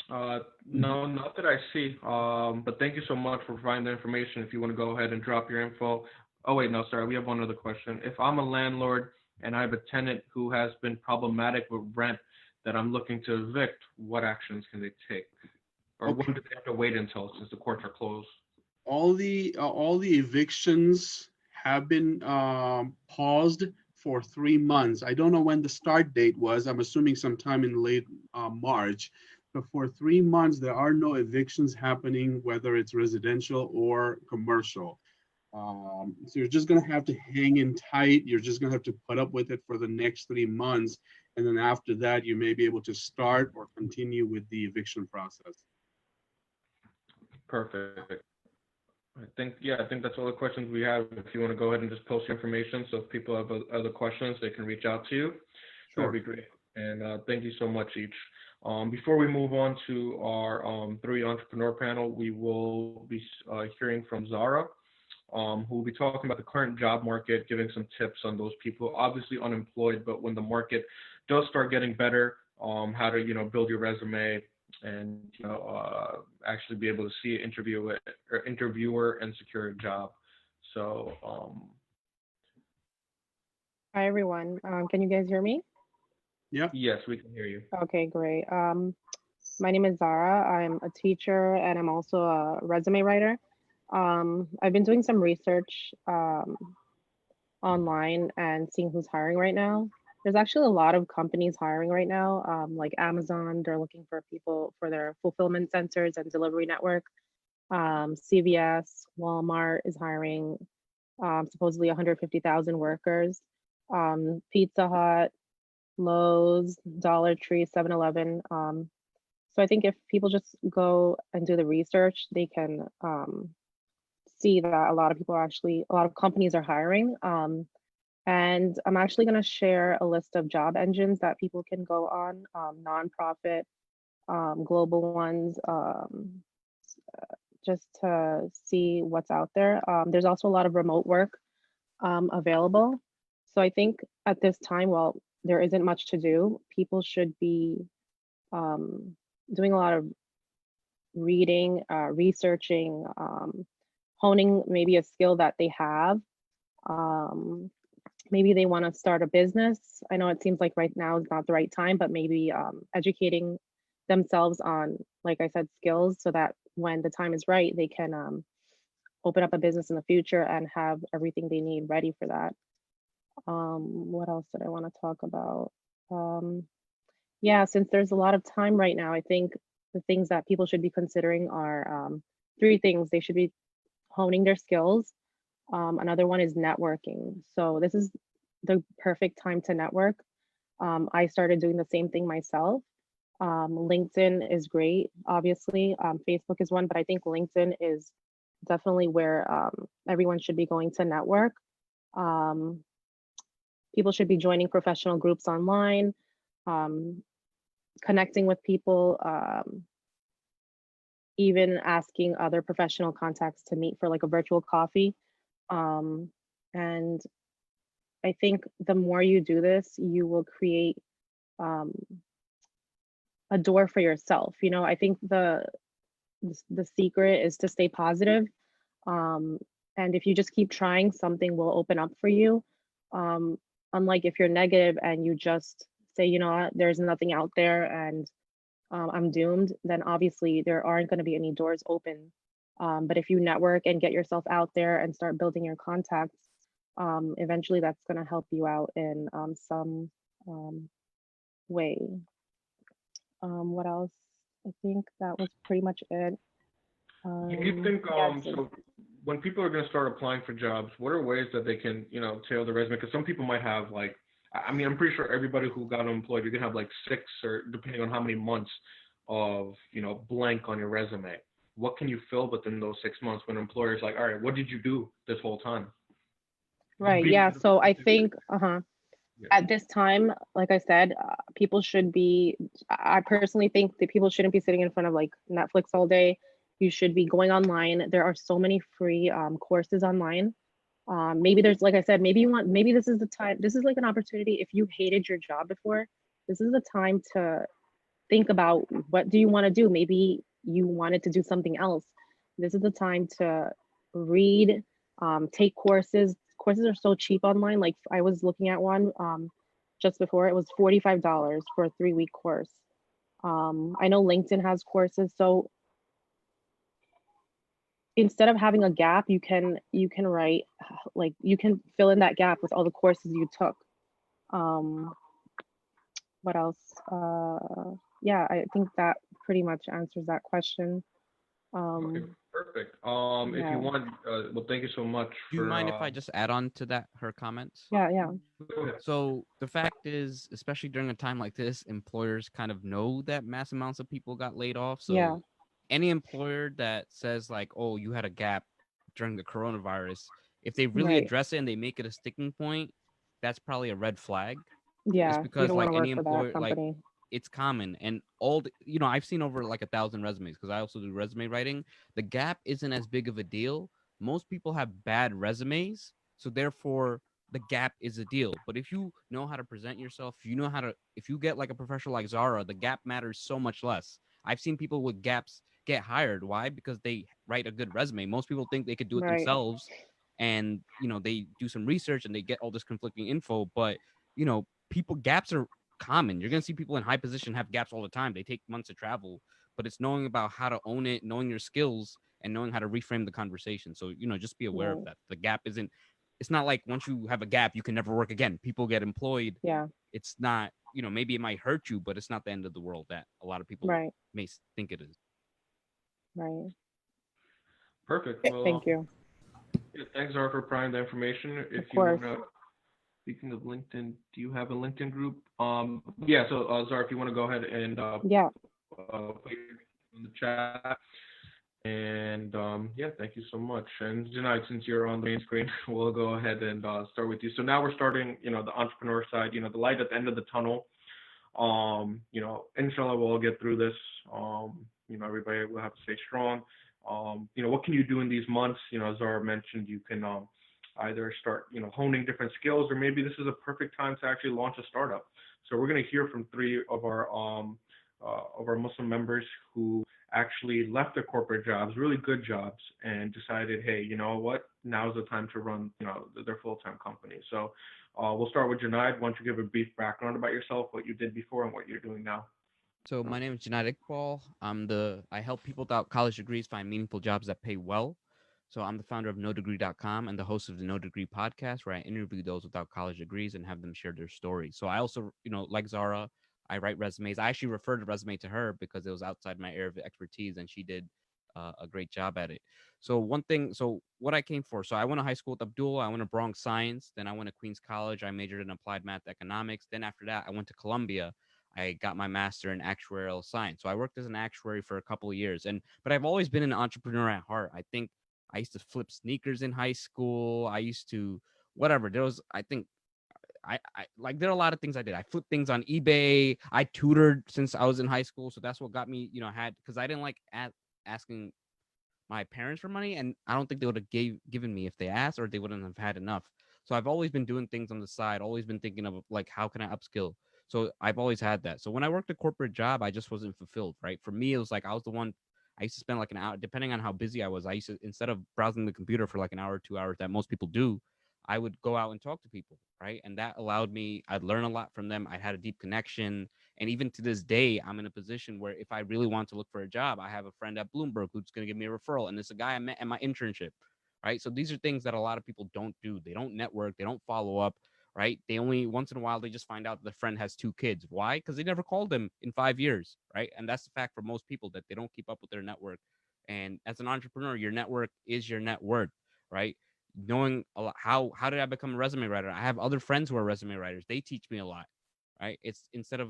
No, not that I see. But thank you so much for providing the information. If you want to go ahead and drop your info. Oh wait, no, sorry, we have one other question. If I'm a landlord and I have a tenant who has been problematic with rent that I'm looking to evict, what actions can they take? Or when do they have to wait until, since the courts are closed? All the evictions have been paused for 3 months. I don't know when the start date was. I'm assuming sometime in late March. But for 3 months, there are no evictions happening, whether it's residential or commercial. So you're just going to have to hang in tight. You're just going to have to put up with it for the next 3 months. And then after that, you may be able to start or continue with the eviction process. Perfect. I think that's all the questions we have. If you want to go ahead and just post your information, so if people have other questions, they can reach out to you. Sure. That'd be great. And thank you so much each. Before we move on to our 3 entrepreneur panel, we will be hearing from Zara, who will be talking about the current job market, giving some tips on those people obviously unemployed, but when the market does start getting better, how to build your resume and actually be able to see an interviewer and secure a job. So Hi everyone. Can you guys hear me? Yep. yes, we can hear you. Okay, great. My name is Zara. I'm a teacher and I'm also a resume writer. I've been doing some research online and seeing who's hiring right now. There's actually a lot of companies hiring right now, like Amazon. They're looking for people for their fulfillment centers and delivery network. CVS, Walmart is hiring supposedly 150,000 workers. Pizza Hut, Lowe's, Dollar Tree, 7-Eleven. So I think if people just go and do the research, they can see that a lot of companies are hiring. And I'm actually going to share a list of job engines that people can go on, nonprofit, global ones, just to see what's out there. There's also a lot of remote work available. So I think at this time, while there isn't much to do, people should be doing a lot of reading, researching, honing maybe a skill that they have. Maybe they want to start a business. I know it seems like right now is not the right time, but maybe educating themselves on, like I said, skills, so that when the time is right, they can open up a business in the future and have everything they need ready for that. What else did I want to talk about? Yeah, since there's a lot of time right now, I think the things that people should be considering are 3 things. They should be honing their skills. Another one is networking. So this is the perfect time to network. I started doing the same thing myself. LinkedIn is great, obviously. Facebook is one, but I think LinkedIn is definitely where everyone should be going to network. People should be joining professional groups online, connecting with people, even asking other professional contacts to meet for like a virtual coffee. And I think the more you do this, you will create um, a door for yourself. You know, I think the secret is to stay positive. Um, and if you just keep trying, something will open up for you. Um, Unlike if you're negative and you just say, you know what, there's nothing out there and I'm doomed, then obviously there aren't going to be any doors open. But if you network and get yourself out there and start building your contacts, eventually that's going to help you out in some um, way. What else? I think that was pretty much it. Do you think Yeah, so so when people are going to start applying for jobs, what are ways that they can, tailor the resume? Because some people might have like, I mean, I'm pretty sure everybody who got unemployed, you're gonna have like 6 or depending on how many months of, blank on your resume. What can you fill within those 6 months when employers like, all right, what did you do this whole time? right, yeah. So I think, at this time, like I said, people should be, I personally think that people shouldn't be sitting in front of like Netflix all day. You should be going online. There are so many free courses online. Maybe there's, like I said, maybe this is the time, this is like an opportunity. If you hated your job before, this is the time to think about what do you want to do. Maybe you wanted to do something else. This is the time to read, take courses. Courses are so cheap online. Like I was looking at one just before, it was $45 for a 3-week course. I know LinkedIn has courses. So instead of having a gap, you can write, like you can fill in that gap with all the courses you took. Um, what else? Yeah, I think that pretty much answers that question. Okay, Um, perfect. If you yeah, want, well, thank you so much Do you for. mind if I just add on to that, her comments? yeah, yeah, Go ahead. So the fact is, especially during a time like this, employers kind of know that mass amounts of people got laid off. yeah, So any employer that says like, "Oh, you had a gap during the coronavirus," if they really right. address it and they make it a sticking point, that's probably a red flag. Just Yeah, you because don't want like to any work for that employer, like company. it's common and I've seen over like 1,000 resumes because I also do resume writing. The gap isn't as big of a deal. Most people have bad resumes, so therefore the gap is a deal. But if you know how to present yourself, if you get like a professional like Zara, the gap matters so much less. I've seen people with gaps get hired. Why? Because they write a good resume. Most people think they could do it Right, themselves, and they do some research and they get all this conflicting info. But people gaps are common. You're gonna see people in high position have gaps all the time. They take months to travel, but it's knowing about how to own it, knowing your skills, and knowing how to reframe the conversation. So just be aware of right. that. The gap isn't. It's not like once you have a gap, you can never work again. People get employed. Yeah, It's not. Maybe it might hurt you, but it's not the end of the world that a lot of people right, may think it is. right. Perfect. Well, Thank you. yeah, thanks, Zara, for providing the information. If Of you course. want to, speaking of LinkedIn, do you have a LinkedIn group? Yeah. So, Zara, if you want to go ahead and Yeah, put it in the chat. And yeah, thank you so much. And tonight, since you're on the main screen, we'll go ahead and start with you. So now we're starting, the entrepreneur side, the light at the end of the tunnel. Inshallah, we'll all get through this. Everybody will have to stay strong. What can you do in these months? As Zara mentioned, you can either start, honing different skills, or maybe this is a perfect time to actually launch a startup. So we're going to hear from 3 of our Muslim members who actually left their corporate jobs, really good jobs, and decided, hey, you know what? Now's the time to run, their full-time company. So we'll start with Junaid. Why don't you give a brief background about yourself, what you did before, and what you're doing now? So my name is Junaid Iqbal. I help people without college degrees find meaningful jobs that pay well. So I'm the founder of NoDegree.com and the host of the No Degree podcast, where I interview those without college degrees and have them share their stories. So I also, like Zara, I write resumes. I actually referred a resume to her because it was outside my area of expertise, and she did a great job at it. So what I came for. So I went to high school with Abdul. I went to Bronx Science. Then I went to Queens College. I majored in applied math economics. Then after that, I went to Columbia. I got my master in actuarial science. So I worked as an actuary for a couple of years. But I've always been an entrepreneur at heart. I think I used to flip sneakers in high school. I used to whatever. I think I like there are a lot of things I did. I flipped things on eBay. I tutored since I was in high school. So that's what got me, had because I didn't like asking my parents for money, and I don't think they would have given me if they asked, or they wouldn't have had enough. So I've always been doing things on the side, always been thinking of like how can I upskill. So I've always had that. So when I worked a corporate job, I just wasn't fulfilled, right? For me, it was like I was the one. I used to spend like an hour, depending on how busy I was. I used to, instead of browsing the computer for like an hour, 2 hours that most people do, I would go out and talk to people, right? And that allowed me. I'd learn a lot from them. I had a deep connection. And even to this day, I'm in a position where if I really want to look for a job, I have a friend at Bloomberg who's going to give me a referral. And it's a guy I met at my internship, right? So these are things that a lot of people don't do. They don't network, they don't follow up, right? They only, once in a while, they just find out the friend has 2 kids. Why? Because they never called them in 5 years, right? And that's the fact for most people, that they don't keep up with their network. And as an entrepreneur, your network is your net worth, right? Knowing a lot, how did I become a resume writer? I have other friends who are resume writers. They teach me a lot, right? It's instead of,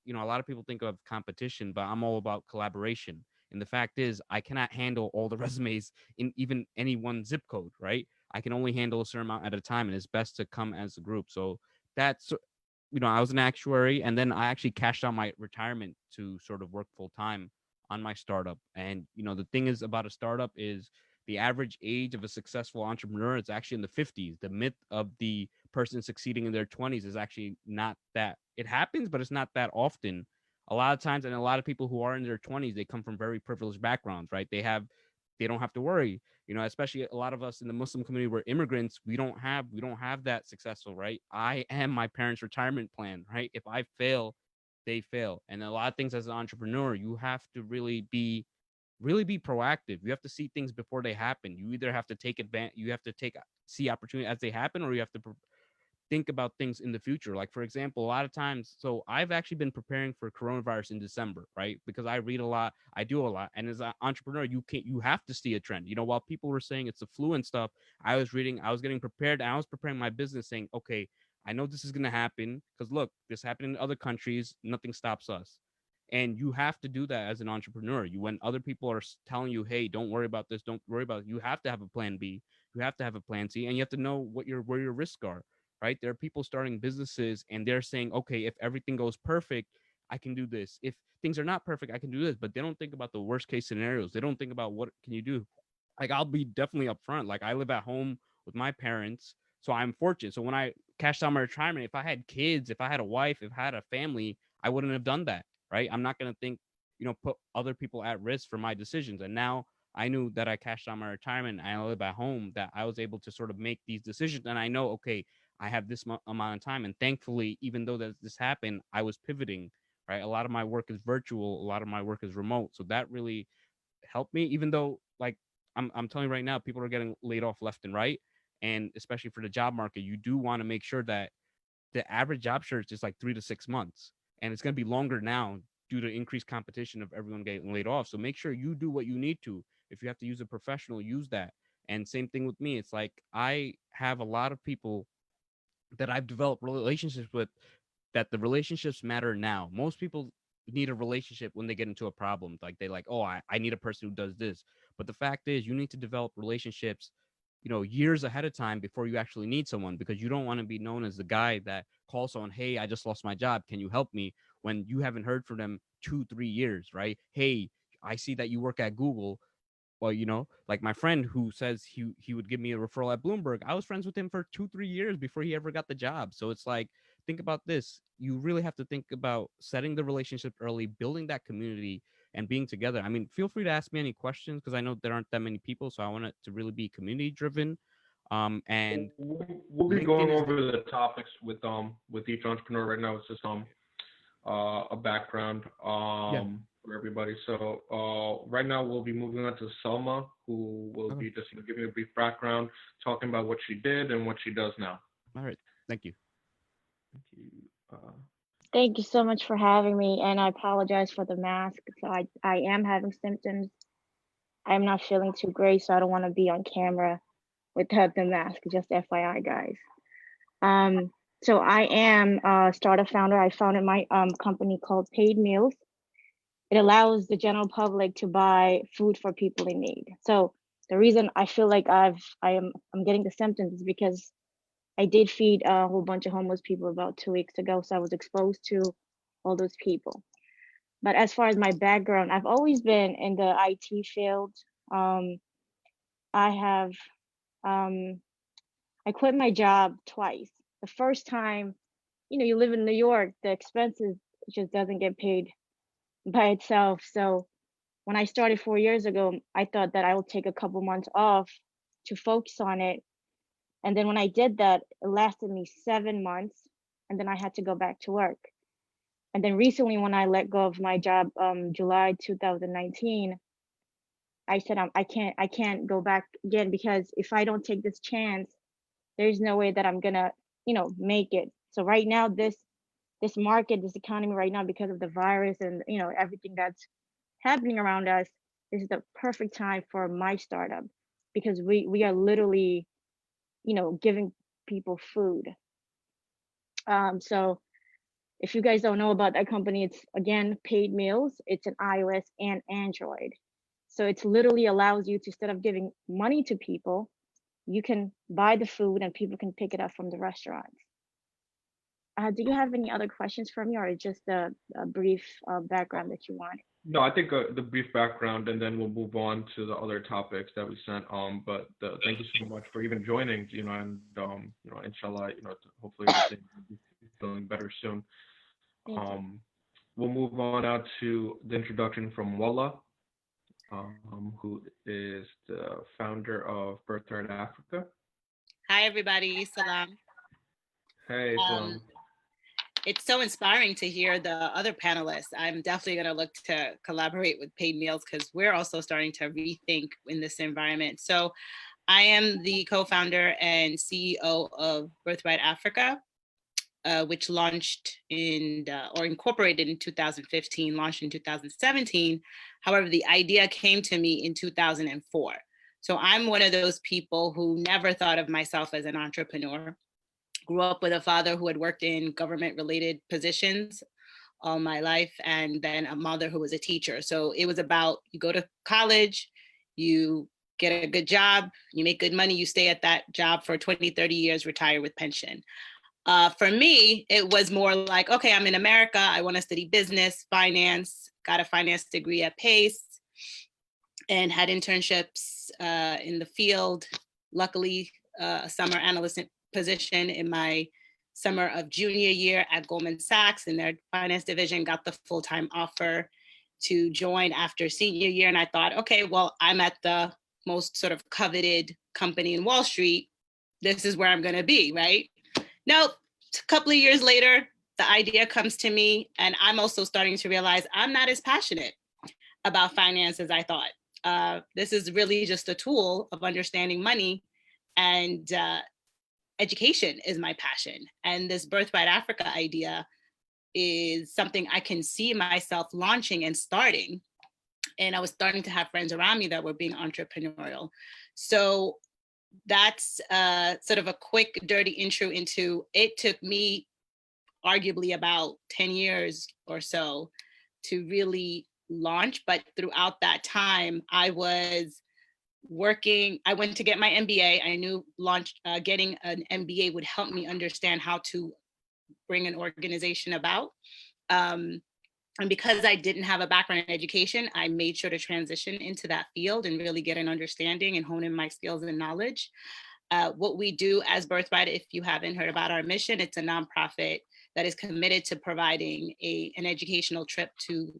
a lot of people think of competition, but I'm all about collaboration. And the fact is, I cannot handle all the resumes in even any one zip code, right? I can only handle a certain amount at a time, and it's best to come as a group. So that's, I was an actuary, and then I actually cashed out my retirement to sort of work full time on my startup. And the thing is about a startup is the average age of a successful entrepreneur is actually in the 50s. The myth of the person succeeding in their 20s is actually not that. It happens, but it's not that often. A lot of times, and a lot of people who are in their 20s, they come from very privileged backgrounds, right? They don't have to worry. Especially a lot of us in the Muslim community, we're immigrants. We don't have that successful, right? I am my parents' retirement plan, right? If I fail, they fail. And a lot of things as an entrepreneur, you have to really be proactive. You have to see things before they happen. You either have to take advantage, you have to see opportunity as they happen, or you have to think about things in the future. Like, for example, a lot of times, so I've actually been preparing for coronavirus in December, right? Because I read a lot, I do a lot. And as an entrepreneur, you have to see a trend. While people were saying it's the flu and stuff, I was reading, I was getting prepared, and I was preparing my business saying, okay, I know this is going to happen because look, this happened in other countries. Nothing stops us. And you have to do that as an entrepreneur. When other people are telling you, hey, don't worry about this, don't worry about it, you have to have a plan B, you have to have a plan C, and you have to know where your risks are, right? There are people starting businesses and they're saying, okay, if everything goes perfect, I can do this. If things are not perfect, I can do this. But they don't think about the worst case scenarios. They don't think about what can you do. Like, I'll be definitely upfront. Like, I live at home with my parents, so I'm fortunate. So when I cashed out my retirement, if I had kids, if I had a wife, if I had a family, I wouldn't have done that, right? I'm not going to think, put other people at risk for my decisions. And now I knew that I cashed out my retirement and I live at home, that I was able to sort of make these decisions. And I know, okay, I have this amount of time. And thankfully, even though that this happened, I was pivoting, right? A lot of my work is virtual. A lot of my work is remote. So that really helped me, even though, like, I'm telling you right now, people are getting laid off left and right. And especially for the job market, you do want to make sure that the average job search is like 3 to 6 months. And it's going to be longer now due to increased competition of everyone getting laid off. So make sure you do what you need to. If you have to use a professional, use that. And same thing with me. It's like I have a lot of people that I've developed relationships with, that the relationships matter now. Most people need a relationship when they get into a problem. Like, they like, oh, I need a person who does this. But the fact is, you need to develop relationships, years ahead of time before you actually need someone, because you don't want to be known as the guy that calls someone, hey, I just lost my job, can you help me, when you haven't heard from them 2-3 years, right? Hey, I see that you work at Google. Well, like my friend who says he would give me a referral at Bloomberg, I was friends with him for 2-3 years before he ever got the job. So it's like, think about this. You really have to think about setting the relationship early, building that community, and being together. I mean, feel free to ask me any questions, because I know there aren't that many people, so I want it to really be community driven. And We'll be LinkedIn going is over the topics with each entrepreneur right now. It's just a background yeah. for everybody. So right now we'll be moving on to Selma, who will Okay. be just giving a brief background, talking about what she did and what she does now. All right. Thank you. Thank you. Thank you so much for having me, and I apologize for the mask. So I am having symptoms. I'm not feeling too great, so I don't want to be on camera without the mask. Just FYI, guys. So I am a startup founder. I founded my company called Paid Meals. It allows the general public to buy food for people in need. So the reason I feel like I'm getting the symptoms is because I did feed a whole bunch of homeless people about 2 weeks ago. So I was exposed to all those people. But as far as my background, I've always been in the IT field. I have, I quit my job twice. The first time, you live in New York, the expenses just doesn't get paid by itself. So when I started 4 years ago, I thought that I would take a couple months off to focus on it. And then when I did that, it lasted me 7 months, and then I had to go back to work. And then recently, when I let go of my job, July 2019, I said, I can't go back again, because if I don't take this chance, there's no way that I'm gonna, make it. So right now, this market, this economy right now, because of the virus and everything that's happening around us, this is the perfect time for my startup, because we are literally, giving people food. So if you guys don't know about that company, it's again Paid Meals. It's an iOS and Android. So it's literally allows you to, instead of giving money to people, you can buy the food and people can pick it up from the restaurants. Do you have any other questions for me, or just a brief background that you want? No, I think the brief background, and then we'll move on to the other topics that we sent. But thank you so much for even joining. And inshallah, hopefully everything will be feeling better soon. Thank you. We'll move on now to the introduction from Walla, who is the founder of Birthright Africa. Hi, everybody. Salam. Hey, Salam. It's so inspiring to hear the other panelists. I'm definitely going to look to collaborate with Paid Meals, because we're also starting to rethink in this environment. So I am the co-founder and CEO of Birthright Africa, which launched or incorporated in 2015, launched in 2017. However, the idea came to me in 2004. So I'm one of those people who never thought of myself as an entrepreneur. Grew up with a father who had worked in government-related positions all my life, and then a mother who was a teacher. So it was about, you go to college, you get a good job, you make good money, you stay at that job for 20, 30 years, retire with pension. For me, it was more like, okay, I'm in America, I want to study business, finance, got a finance degree at Pace, and had internships in the field. Luckily, a summer analyst position in my summer of junior year at Goldman Sachs in their finance division, got the full-time offer to join after senior year. And I thought, okay, well, I'm at the most sort of coveted company in Wall Street. This is where I'm going to be, right? Nope. A couple of years later, the idea comes to me, and I'm also starting to realize I'm not as passionate about finance as I thought. This is really just a tool of understanding money, and education is my passion. And this Birthright Africa idea is something I can see myself launching and starting. And I was starting to have friends around me that were being entrepreneurial. So that's sort of a quick, dirty intro into it. Took me arguably about 10 years or so to really launch. But throughout that time, I was working. I went to get my MBA. I knew getting an MBA would help me understand how to bring an organization about. And because I didn't have a background in education, I made sure to transition into that field and really get an understanding and hone in my skills and knowledge. What we do as Birthright, if you haven't heard about our mission, it's a nonprofit that is committed to providing an educational trip to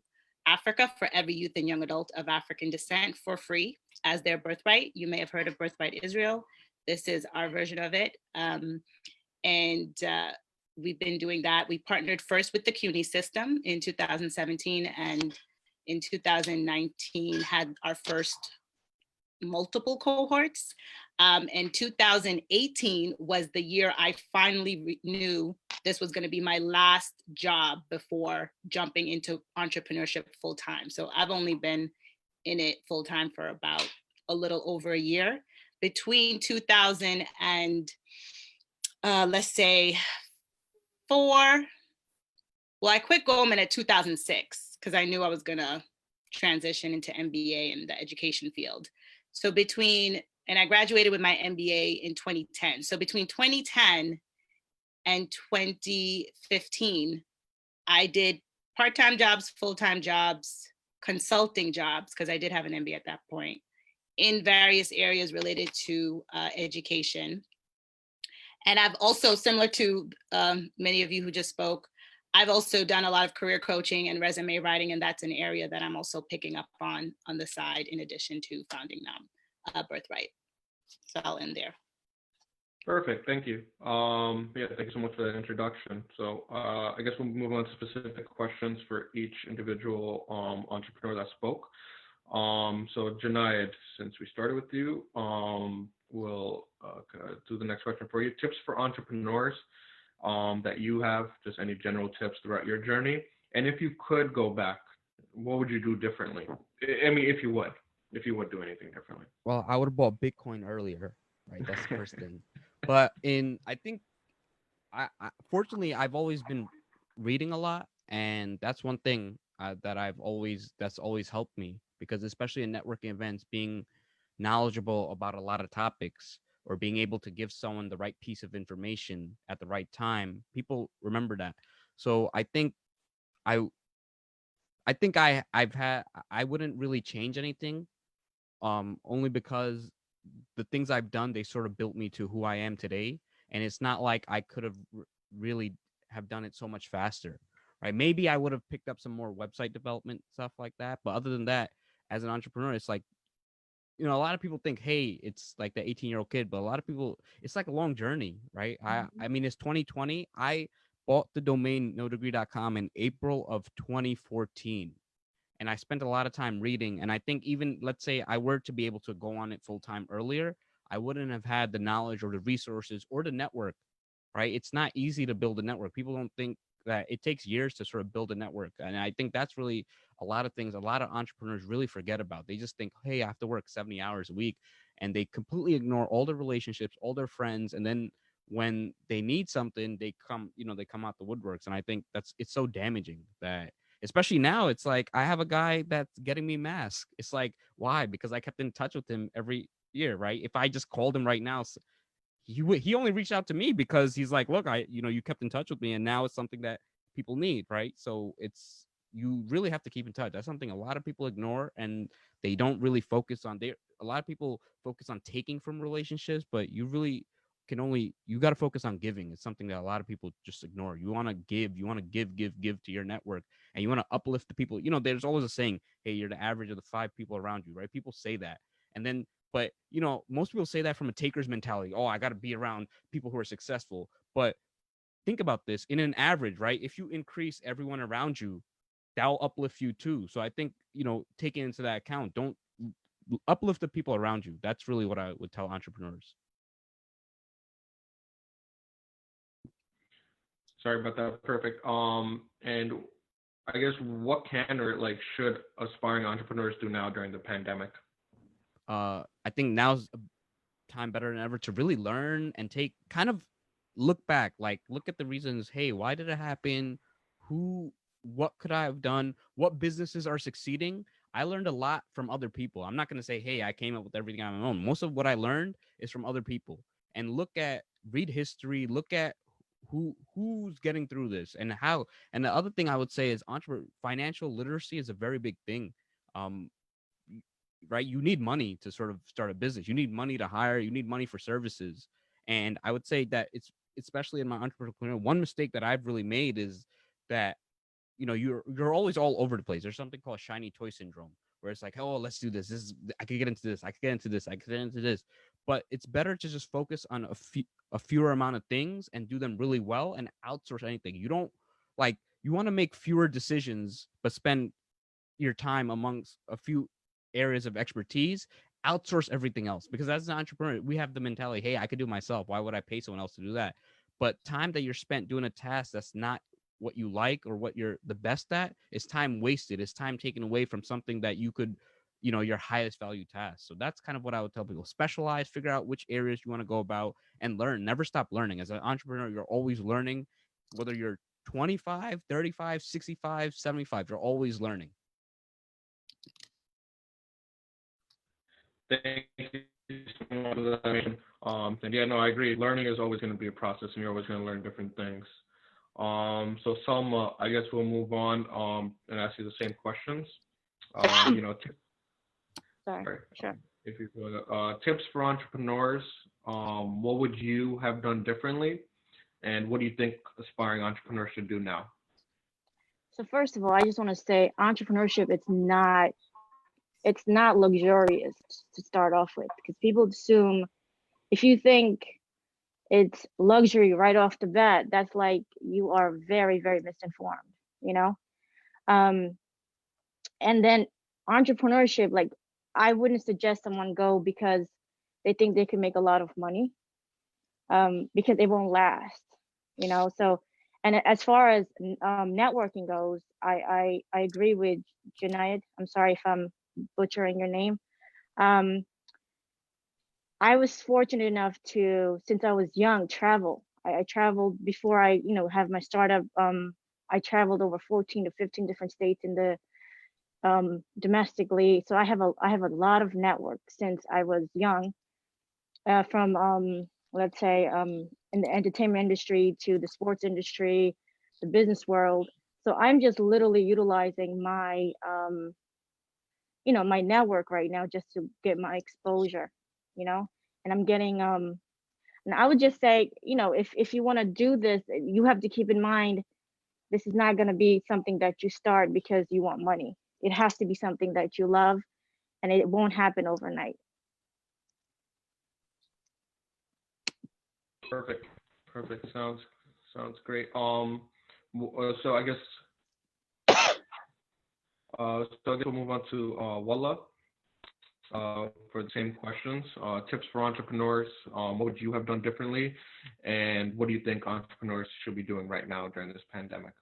Africa for every youth and young adult of African descent for free as their birthright. You may have heard of Birthright Israel. This is our version of it. We've been doing that. We partnered first with the CUNY system in 2017, and in 2019 had our first multiple cohorts. And 2018 was the year I finally knew this was going to be my last job before jumping into entrepreneurship full time. So I've only been in it full time for about a little over a year. Between 2000 and let's say 4, well, I quit Goldman at 2006 because I knew I was going to transition into MBA in the education field. So and I graduated with my MBA in 2010. So between 2010 and 2015, I did part-time jobs, full-time jobs, consulting jobs, because I did have an MBA at that point, in various areas related to education. And I've also, similar to many of you who just spoke, I've also done a lot of career coaching and resume writing, and that's an area that I'm also picking up on the side, in addition to founding Birthright. So I'll end there. Perfect, thank you. Yeah, thank you so much for that introduction. So I guess we'll move on to specific questions for each individual entrepreneur that spoke. So Junaid, since we started with you, we'll do the next question for you. Tips for entrepreneurs that you have, just any general tips throughout your journey. And if you could go back, what would you do differently? I mean, if you would do anything differently. Well, I would have bought Bitcoin earlier, right? That's the first thing. But I think, fortunately, I've always been reading a lot, and that's one thing that's always helped me, because especially in networking events, being knowledgeable about a lot of topics, or being able to give someone the right piece of information at the right time, people remember that. So I think I wouldn't really change anything, only because the things I've done, they sort of built me to who I am today. And it's not like I could have really have done it so much faster, right? Maybe I would have picked up some more website development stuff like that. But other than that, as an entrepreneur, it's like, a lot of people think, hey, it's like the 18-year-old kid, but a lot of people, it's like a long journey, right? I mean, it's 2020. I bought the domain nodegree.com in April of 2014. And I spent a lot of time reading. And I think, even let's say I were to be able to go on it full time earlier, I wouldn't have had the knowledge or the resources or the network, right? It's not easy to build a network. People don't think that it takes years to sort of build a network. And I think that's really a lot of things a lot of entrepreneurs really forget about. They just think, hey, I have to work 70 hours a week. And they completely ignore all their relationships, all their friends. And then when they need something, they come out the woodworks. And I think it's so damaging that, especially now, it's like, I have a guy that's getting me masks. It's like, why? Because I kept in touch with him every year, right? If I just called him right now, he only reached out to me because he's like, look, you kept in touch with me, and now it's something that people need, right? So you really have to keep in touch. That's something a lot of people ignore, and they don't really focus on. A lot of people focus on taking from relationships, but you really you got to focus on giving. It's something that a lot of people just ignore. You want to give to your network, and you want to uplift the people. There's always a saying, hey, you're the average of the 5 people around you, right? People say that. And then, but most people say that from a taker's mentality. Oh, I got to be around people who are successful. But think about this in an average, right? If you increase everyone around you, that'll uplift you too. So I think, taking into that account, don't uplift the people around you. That's really what I would tell entrepreneurs. Sorry about that. Perfect. And I guess, what can or should aspiring entrepreneurs do now during the pandemic? I think now's a time better than ever to really learn and look back, look at the reasons. Hey, why did it happen? What could I have done? What businesses are succeeding? I learned a lot from other people. I'm not going to say, hey, I came up with everything on my own. Most of what I learned is from other people. And read history, look at who's getting through this and how. And the other thing I would say is financial literacy is a very big thing. Right? You need money to sort of start a business. You need money to hire. You need money for services. And I would say that it's, especially in my entrepreneurial, one mistake that I've really made is that, you're always all over the place. There's something called shiny toy syndrome, where it's like, oh, let's do this. I could get into this. I could get into this. I could get into this. But it's better to just focus on a fewer amount of things and do them really well, and outsource anything. You want to make fewer decisions, but spend your time amongst a few areas of expertise. Outsource everything else, because as an entrepreneur, we have the mentality, hey, I could do it myself. Why would I pay someone else to do that? But time that you're spent doing a task that's not what you like or what you're the best at is time wasted. It's time taken away from something that you could, your highest value task. So that's kind of what I would tell people. Specialize, figure out which areas you want to go about, and learn. Never stop learning. As an entrepreneur, you're always learning, whether you're 25, 35, 65, 75, you're always learning. Thank you so much for that. And yeah, no, I agree. Learning is always going to be a process, and you're always going to learn different things. So Selma, I guess we'll move on and ask you the same questions. You know, Sorry, sorry, sure. if you tips for entrepreneurs. What would you have done differently, and what do you think aspiring entrepreneurs should do now? So first of all, I just want to say entrepreneurship, it's not luxurious to start off with, because people assume if you think it's luxury right off the bat, that's like you are very, very misinformed, you know? Um, and then entrepreneurship, like I wouldn't suggest someone go because they think they can make a lot of money, because it won't last, you know? So, and as far as networking goes, I agree with Junaid. I'm sorry if I'm butchering your name. Um, I was fortunate enough to, since I was young, travel. I traveled before I, have my startup. I traveled over 14 to 15 different states in the domestically. So I have a lot of network since I was young, from let's say in the entertainment industry to the sports industry, the business world. So I'm just literally utilizing my my network right now just to get my exposure, and I'm getting and I would just say, if you want to do this, you have to keep in mind this is not going to be something that you start because you want money. It has to be something that you love, and it won't happen overnight. Perfect. Perfect. Sounds great. So I guess we'll move on to Walla for the same questions. Tips for entrepreneurs. What would you have done differently, and what do you think entrepreneurs should be doing right now during this pandemic?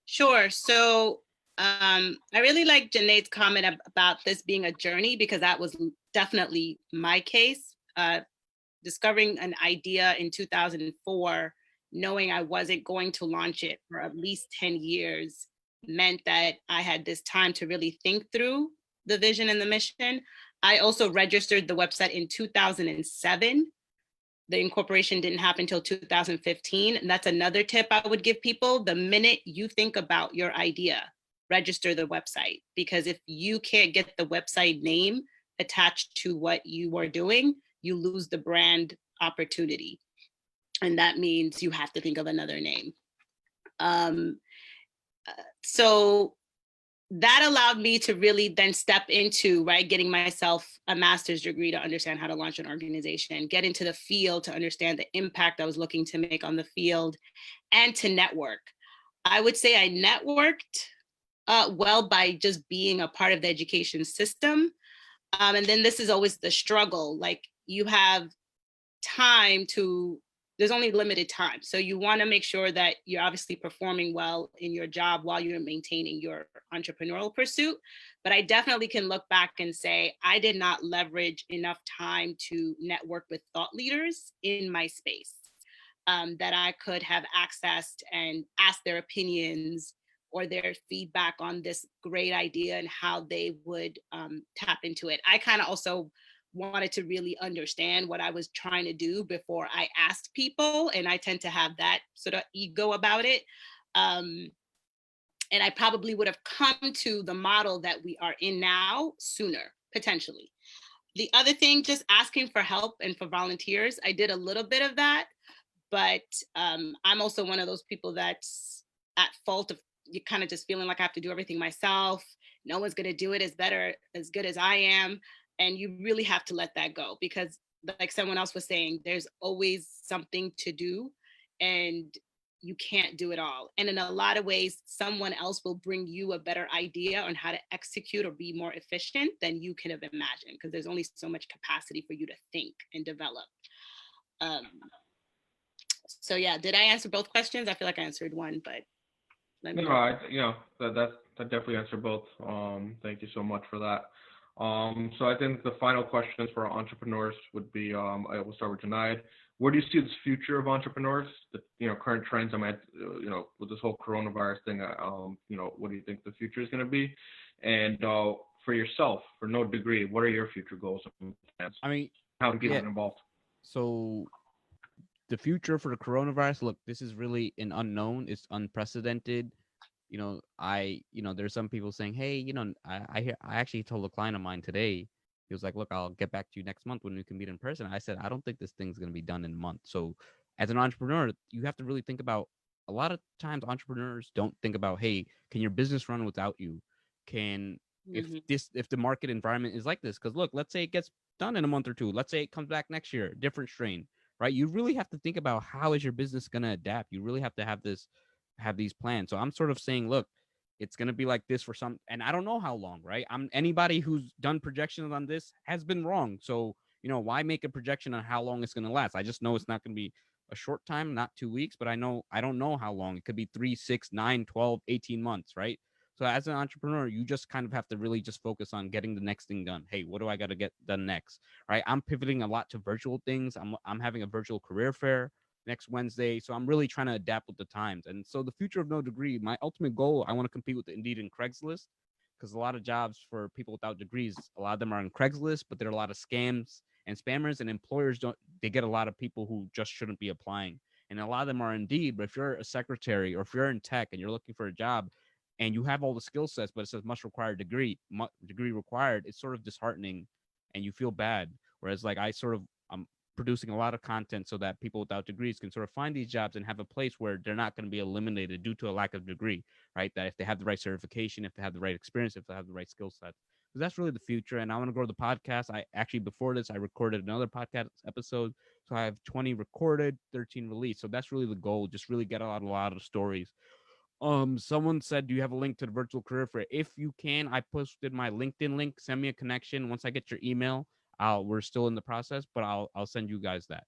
Sure. So I really like Janae's comment about this being a journey, because that was definitely my case. Discovering an idea in 2004, knowing I wasn't going to launch it for at least 10 years, meant that I had this time to really think through the vision and the mission. I also registered the website in 2007. The incorporation didn't happen until 2015. And that's another tip I would give people. The minute you think about your idea, register the website, because if you can't get the website name attached to what you are doing, you lose the brand opportunity. And that means you have to think of another name. So that allowed me to really then step into, right, getting myself a master's degree to understand how to launch an organization, get into the field to understand the impact I was looking to make on the field, and to network. I would say I networked well by just being a part of the education system. And then this is always the struggle. Like, you have time to, there's only limited time. So you want to make sure that you're obviously performing well in your job while you're maintaining your entrepreneurial pursuit. But I definitely can look back and say, I did not leverage enough time to network with thought leaders in my space, that I could have accessed and asked their opinions or their feedback on this great idea and how they would tap into it. I kind of also wanted to really understand what I was trying to do before I asked people. And I tend to have that sort of ego about it. And I probably would have come to the model that we are in now sooner, potentially. The other thing, just asking for help and for volunteers. I did a little bit of that, but I'm also one of those people that's at fault of you kind of just feeling like I have to do everything myself. No one's going to do it as good as I am. And you really have to let that go, because like someone else was saying, there's always something to do and you can't do it all. And in a lot of ways, someone else will bring you a better idea on how to execute or be more efficient than you can have imagined, because there's only so much capacity for you to think and develop. So yeah, did I answer both questions? I feel like I answered one, but let me know. That definitely answered both. Thank you so much for that. So I think the final questions for our entrepreneurs would be, I will start with Junaid. Where do you see this future of entrepreneurs? The current trends. With this whole coronavirus thing. What do you think the future is going to be? And for yourself, for No Degree, what are your future goals and plans? I mean, How to get involved? So the future for the coronavirus, look, this is really an unknown. It's unprecedented. There's some people saying, hey, I actually told a client of mine today, he was like, look, I'll get back to you next month when we can meet in person. I said, I don't think this thing's going to be done in a month. So as an entrepreneur, you have to really think about, a lot of times entrepreneurs don't think about, hey, can your business run without you? Can, Mhm. if the market environment is like this, because look, let's say it gets done in a month or two. Let's say it comes back next year, different strain, right? You really have to think about, how is your business going to adapt? You really have to have these plans. So I'm sort of saying, look, it's going to be like this for some, and I don't know how long, right? Anybody who's done projections on this has been wrong. So, why make a projection on how long it's going to last? I just know it's not going to be a short time, not 2 weeks, but I don't know how long. It could be 3, 6, 9, 12, 18 months, right? So as an entrepreneur, you just kind of have to really just focus on getting the next thing done. Hey, what do I got to get done next? Right? I'm pivoting a lot to virtual things. I'm having a virtual career fair next Wednesday. So I'm really trying to adapt with the times. And so the future of No Degree, my ultimate goal, I want to compete with Indeed and Craigslist, because a lot of jobs for people without degrees, a lot of them are on Craigslist, but there are a lot of scams and spammers, and employers they get a lot of people who just shouldn't be applying. And a lot of them are Indeed, but if you're a secretary or if you're in tech and you're looking for a job and you have all the skill sets, but it says must require degree required, it's sort of disheartening and you feel bad. Whereas like I'm producing a lot of content so that people without degrees can sort of find these jobs and have a place where they're not going to be eliminated due to a lack of degree, right? That if they have the right certification, if they have the right experience, if they have the right skill set. So that's really the future. And I want to grow the podcast. I actually, before this, I recorded another podcast episode. So I have 20 recorded, 13 released. So that's really the goal. Just really get out a lot of stories. Someone said, do you have a link to the virtual career fair? If you can, I posted my LinkedIn link. Send me a connection. Once I get your email, we're still in the process, but I'll send you guys that.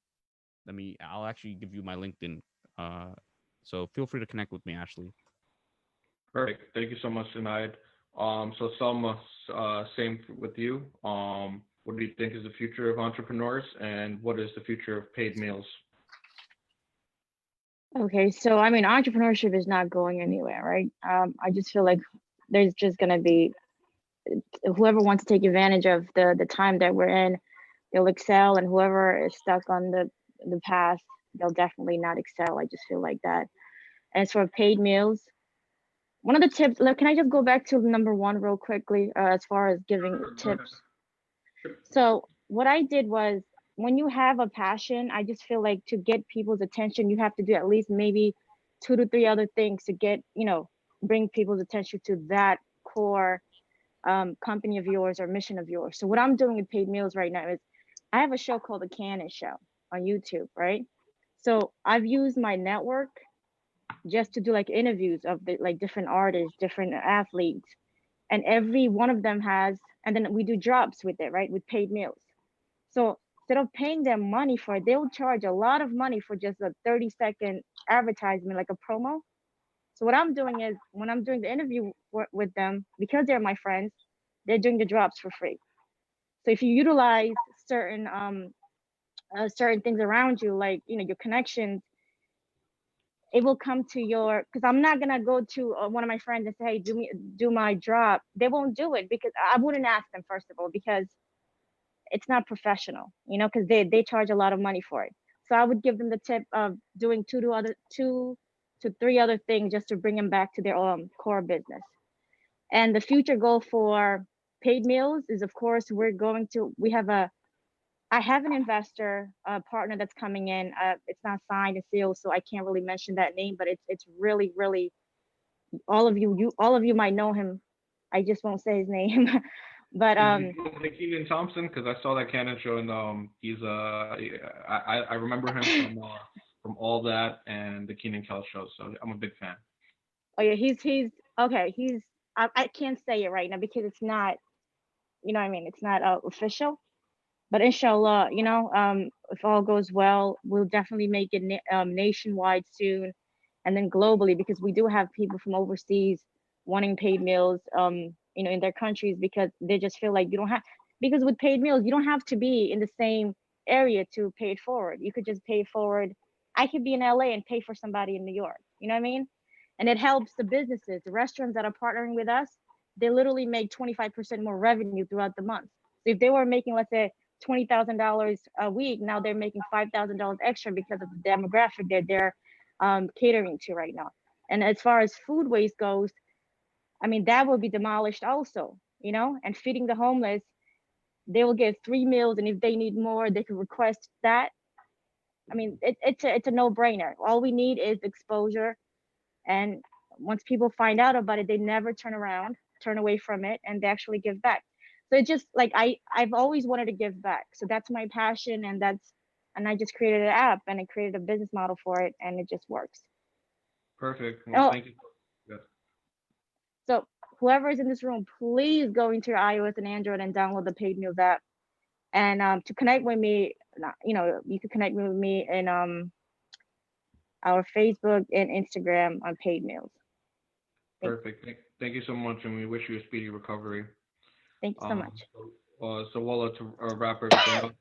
I'll actually give you my LinkedIn. So feel free to connect with me, Ashley. Perfect. Thank you so much, Junaid. So Selma, same with you. What do you think is the future of entrepreneurs, and what is the future of paid meals? Okay, so I mean, entrepreneurship is not going anywhere, right? I just feel like there's just gonna be whoever wants to take advantage of the time that we're in, they'll excel, and whoever is stuck on the past, they'll definitely not excel. I just feel like that. As for paid meals, one of the tips, can I just go back to number one real quickly, as far as giving tips? So what I did was, when you have a passion, I just feel like to get people's attention, you have to do at least maybe 2 to 3 other things to get, bring people's attention to that core company of yours or mission of yours. So what I'm doing with paid meals right now is, I have a show called The Cannon Show on YouTube, right? So I've used my network just to do like interviews of the like different artists, different athletes, and every one of them has, and then we do drops with it, right? With paid meals. So instead of paying them money for it, they'll charge a lot of money for just a 30-second advertisement, like a promo. So what I'm doing is, when I'm doing the interview with them, because they're my friends, they're doing the drops for free. So if you utilize certain things around you, like your connections, it will come to your, because I'm not gonna go to one of my friends and say, hey, do my drop. They won't do it, because I wouldn't ask them, first of all, because it's not professional, because they charge a lot of money for it. So I would give them the tip of doing two to three other things just to bring them back to their core business. And the future goal for paid meals is, of course, I have an investor partner that's coming in. It's not signed and sealed, so I can't really mention that name, but it's really, really, all of you might know him. I just won't say his name. But The Keenan Thompson, because I saw that Cannon show, and he's I remember him from all that and the Keenan Kel show, so I'm a big fan. oh yeah, he's okay. I can't say it right now because it's not, what I mean, it's not official. But inshallah, if all goes well, we'll definitely make it nationwide soon, and then globally, because we do have people from overseas wanting paid meals, in their countries, because they just feel like you don't have, because with paid meals, you don't have to be in the same area to pay it forward. You could just pay it forward. I could be in LA and pay for somebody in New York. You know what I mean? And it helps the businesses, the restaurants that are partnering with us. They literally make 25% more revenue throughout the month. So if they were making, let's say, $20,000 a week. Now they're making $5,000 extra because of the demographic that they're catering to right now. And as far as food waste goes, I mean, that will be demolished also, and feeding the homeless, they will get 3 meals. And if they need more, they can request that. I mean, it's a no-brainer. All we need is exposure. And once people find out about it, they never turn away from it, and they actually give back. So it's just like, I've always wanted to give back. So that's my passion. And I just created an app, and I created a business model for it, and it just works. Perfect. Well, thank you. Yes. So whoever is in this room, please go into your iOS and Android and download the Paid Meals app. And to connect with me, you can connect with me in our Facebook and Instagram on Paid Meals. Perfect. Thank you so much, and we wish you a speedy recovery. Thank you so much. So Walla, to wrap everything up,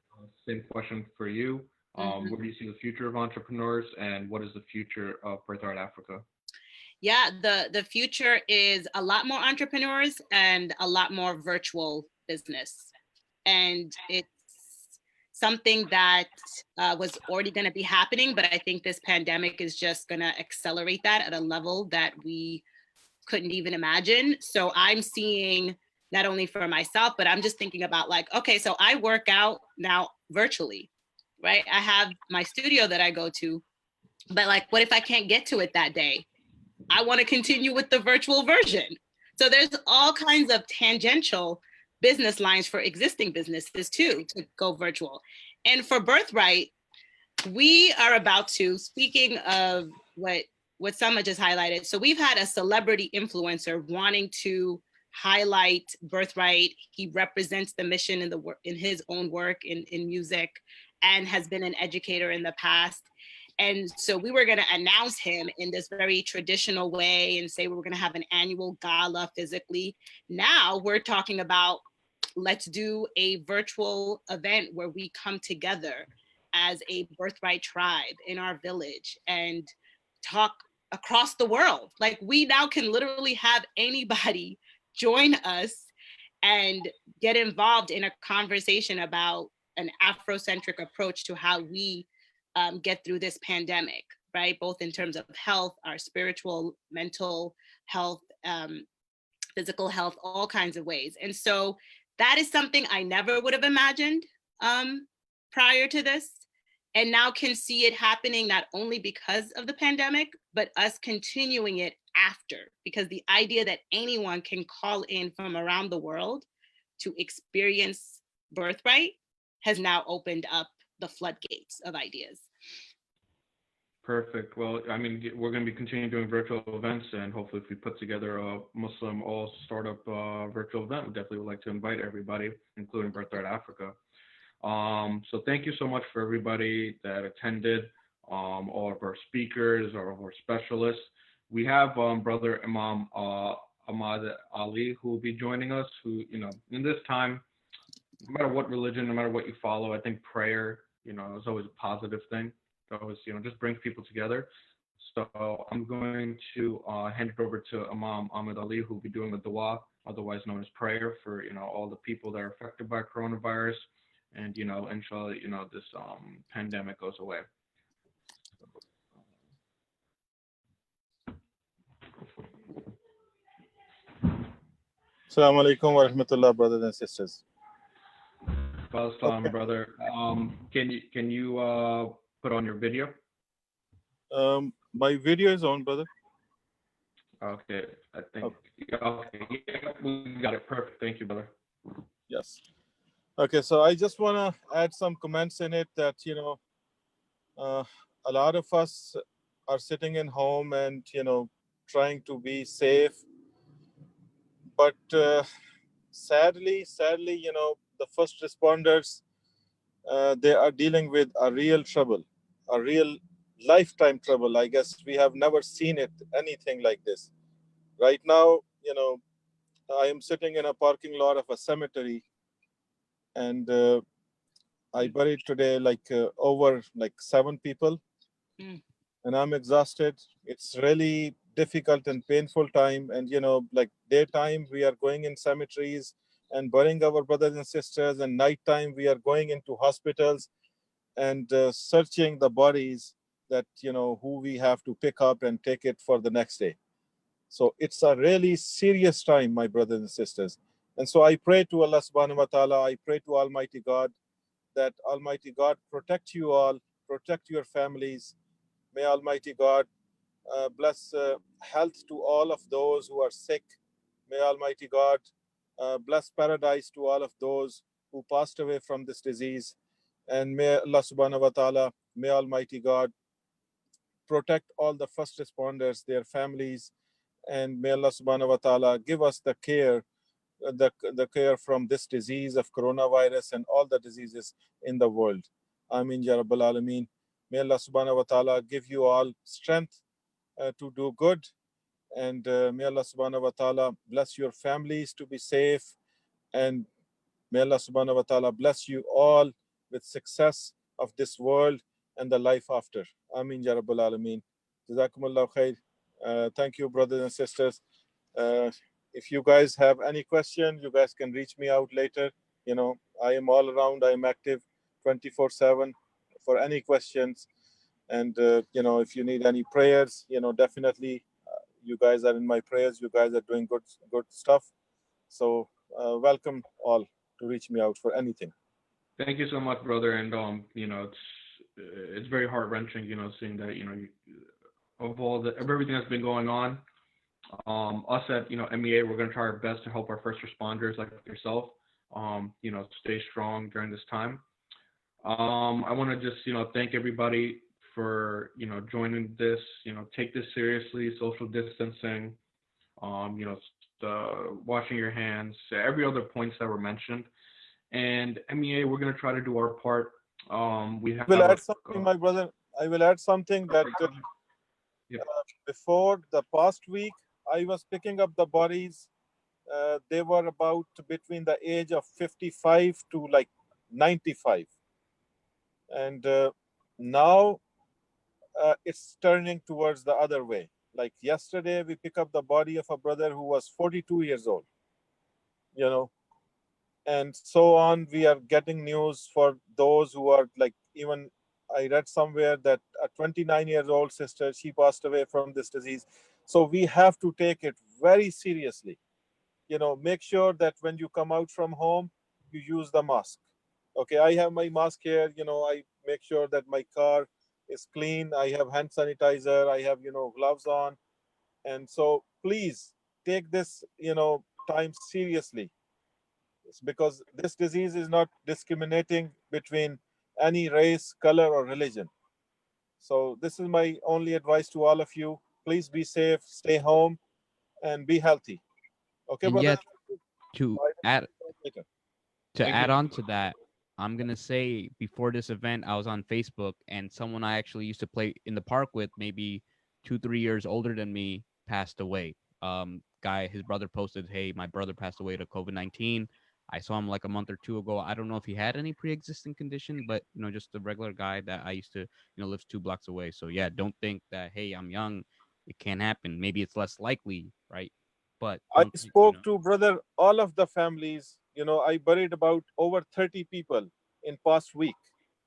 same question for you. Where do you see the future of entrepreneurs, and what is the future of Birthright Africa? Yeah, the future is a lot more entrepreneurs and a lot more virtual business. And it's something that was already going to be happening, but I think this pandemic is just going to accelerate that at a level that we couldn't even imagine. So I'm seeing, not only for myself, but I'm just thinking about like, okay, so I work out now virtually, right? I have my studio that I go to, but like, what if I can't get to it that day? I want to continue with the virtual version. So there's all kinds of tangential business lines for existing businesses too, to go virtual. And for Birthright, we are about to, speaking of what Sama just highlighted, so we've had a celebrity influencer wanting to highlight Birthright. He represents the mission in his own work in music, and has been an educator in the past. And so we were going to announce him in this very traditional way and say we were going to have an annual gala physically. Now we're talking about, let's do a virtual event where we come together as a Birthright tribe in our village and talk across the world. Like, we now can literally have anybody join us and get involved in a conversation about an Afrocentric approach to how we get through this pandemic, right? Both in terms of health, our spiritual, mental health, physical health, all kinds of ways. And so that is something I never would have imagined prior to this, and now can see it happening not only because of the pandemic, but us continuing it after, because the idea that anyone can call in from around the world to experience Birthright has now opened up the floodgates of ideas. Perfect. Well, I mean, we're going to be continuing doing virtual events, and hopefully if we put together a Muslim all startup virtual event, we definitely would like to invite everybody, including Birthright Africa. So thank you so much for everybody that attended, all of our speakers, all of our specialists. We have Brother Imam Ahmad Ali, who will be joining us, who, in this time, no matter what religion, no matter what you follow, I think prayer, is always a positive thing. It always, just brings people together. So I'm going to hand it over to Imam Ahmad Ali, who will be doing the dua, otherwise known as prayer, for, all the people that are affected by coronavirus. And, inshallah, this pandemic goes away. Assalamu alaikum wa rahmatullah, brothers and sisters. Okay. Brother. Can you put on your video? My video is on, brother. Okay, I think. Okay, yeah, we got it. Perfect. Thank you, brother. Yes. Okay, so I just want to add some comments in it that, a lot of us are sitting in home and, trying to be safe. But sadly, the first responders, they are dealing with a real trouble, a real lifetime trouble. I guess we have never seen anything like this. Right now, I am sitting in a parking lot of a cemetery, and I buried today over 7 people, and I'm exhausted. It's really difficult and painful time. And daytime we are going in cemeteries and burying our brothers and sisters. And nighttime, we are going into hospitals and searching the bodies that, who we have to pick up and take it for the next day. So it's a really serious time, my brothers and sisters. And so I pray to Allah subhanahu wa ta'ala, I pray to Almighty God, that Almighty God protect you all, protect your families. May Almighty God bless health to all of those who are sick. May Almighty God bless paradise to all of those who passed away from this disease. And may Allah subhanahu wa ta'ala, may Almighty God protect all the first responders, their families, and may Allah subhanahu wa ta'ala give us the care, the care from this disease of coronavirus and all the diseases in the world. Ameen ya Rabbal Alameen. May Allah subhanahu wa ta'ala give you all strength to do good, and may Allah subhanahu wa ta'ala bless your families to be safe, and may Allah subhanahu wa ta'ala bless you all with success of this world and the life after. Ameen ya Rabbal Alameen. Jazakumullah khair. Thank you, brothers and sisters. If you guys have any question, you guys can reach me out later. I am all around. I am active 24/7 for any questions. And, if you need any prayers, definitely you guys are in my prayers. You guys are doing good stuff. So welcome all to reach me out for anything. Thank you so much, brother. And it's very heart wrenching, seeing that of everything that's been going on. Us at MEA, we're going to try our best to help our first responders like yourself. Stay strong during this time. I want to just thank everybody for joining this. Take this seriously. Social distancing. Washing your hands. Every other points that were mentioned. And MEA, we're going to try to do our part. We have. Will add something, my brother. I will add something that before the past week, I was picking up the bodies. They were about between the age of 55 to like 95. And now it's turning towards the other way. Like yesterday, we pick up the body of a brother who was 42 years old, and so on. We are getting news for those who are like, even I read somewhere that a 29-year-old sister, she passed away from this disease. So we have to take it very seriously. Make sure that when you come out from home, you use the mask. Okay, I have my mask here. I make sure that my car is clean. I have hand sanitizer. I have, gloves on. And so please take this, time seriously. It's because this disease is not discriminating between any race, color, or religion. So this is my only advice to all of you. Please be safe, stay home, and be healthy. Okay, And brother? yet, to add on to that, I'm gonna say before this event, I was on Facebook, and someone I actually used to play in the park with, maybe 2-3 years older than me, passed away. His brother posted, "Hey, my brother passed away to COVID-19. I saw him like a month or two ago. I don't know if he had any pre-existing condition, but just a regular guy that I used to lives 2 blocks away. So yeah, don't think that, hey, I'm young, it can't happen. Maybe it's less likely, right? But I spoke to brother all of the families. I buried about over 30 people in past week.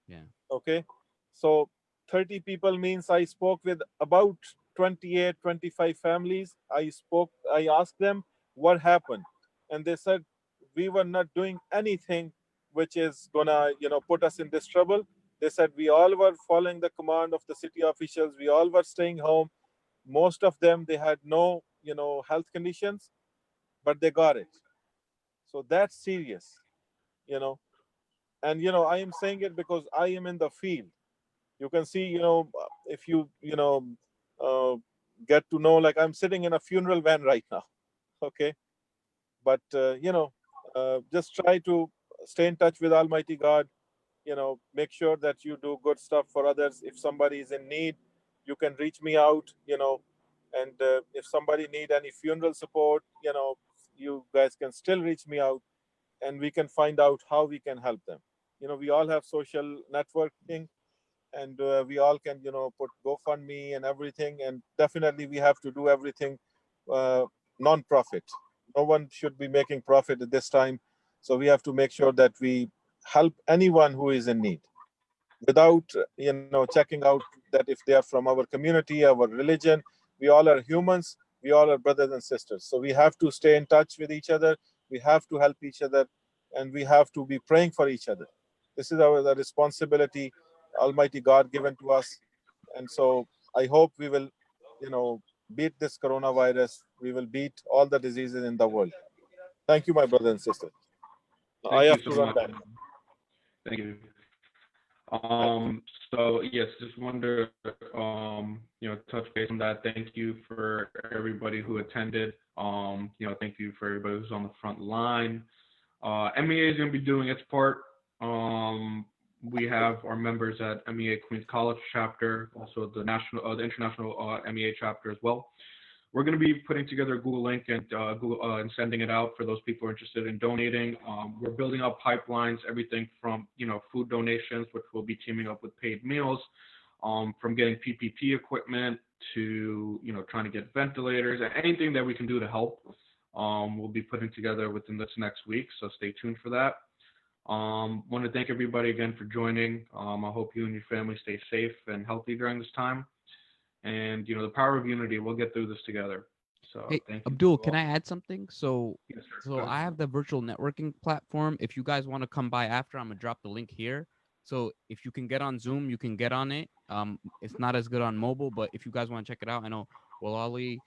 Yeah. Okay, so 30 people means I spoke with about 28, 25 families. I asked them what happened, and they said we were not doing anything which is gonna put us in this trouble. They said we all were following the command of the city officials. We all were staying home. Most of them, they had no health conditions, but they got it. So that's serious. And I am saying it because I am in the field. You can see, if you uh, get to know, like I'm sitting in a funeral van right now. Okay, but just try to stay in touch with Almighty God. Make sure that you do good stuff for others. If somebody is in need, you can reach me out. And if somebody need any funeral support, you guys can still reach me out, and we can find out how we can help them. We all have social networking, and we all can put GoFundMe and everything, and definitely we have to do everything non-profit. No one should be making profit at this time. So we have to make sure that we help anyone who is in need without, checking out that if they are from our community, our religion. We all are humans. We all are brothers and sisters. So we have to stay in touch with each other. We have to help each other, and we have to be praying for each other. This is the responsibility Almighty God given to us. And so I hope we will, beat this coronavirus. We will beat all the diseases in the world. Thank you, my brothers and sisters. I Thank you have to so run much. back. Thank you. So yes, just wanted to touch base on that. Thank you for everybody who attended. Thank you for everybody who's on the front line. MEA is going to be doing its part. We have our members at MEA Queens College chapter, also the international MEA chapter as well. We're going to be putting together a Google link and and sending it out for those people interested in donating. We're building up pipelines, everything from food donations, which we'll be teaming up with paid meals, from getting PPP equipment to trying to get ventilators, and anything that we can do to help. We'll be putting together within this next week, so stay tuned for that. Want to thank everybody again for joining. I hope you and your family stay safe and healthy during this time. And the power of unity, we'll get through this together. So Hey, thank you. Abdul, can I add something? So, Yes, sir. so Go ahead. I have the virtual networking platform. If you guys want to come by after, I'm gonna drop the link here. So if you can get on Zoom, you can get on it. It's not as good on mobile, but if you guys want to check it out, I know Walali,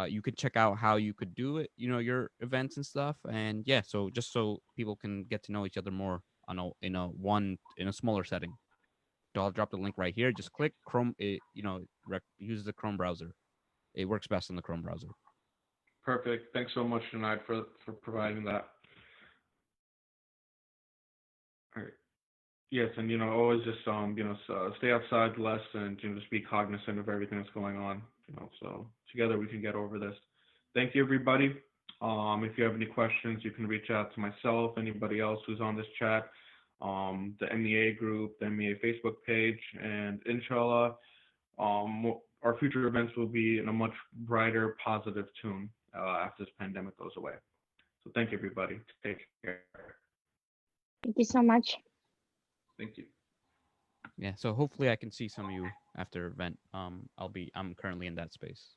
you could check out how you could do it, your events and stuff. And yeah, so just so people can get to know each other more on in a smaller setting. So I'll drop the link right here. Just click Chrome. Use the Chrome browser. It works best in the Chrome browser. Perfect. Thanks so much, tonight for providing that. All right. Yes, and always just stay outside less and just be cognizant of everything that's going on. So together we can get over this. Thank you, everybody. If you have any questions, you can reach out to myself, anybody else who's on this chat, the MEA group, the MEA Facebook page, and inshallah, our future events will be in a much brighter, positive tune after this pandemic goes away. So thank you, everybody. Take care. Thank you so much. Thank you. Yeah, so hopefully I can see some of you after event. I'm currently in that space.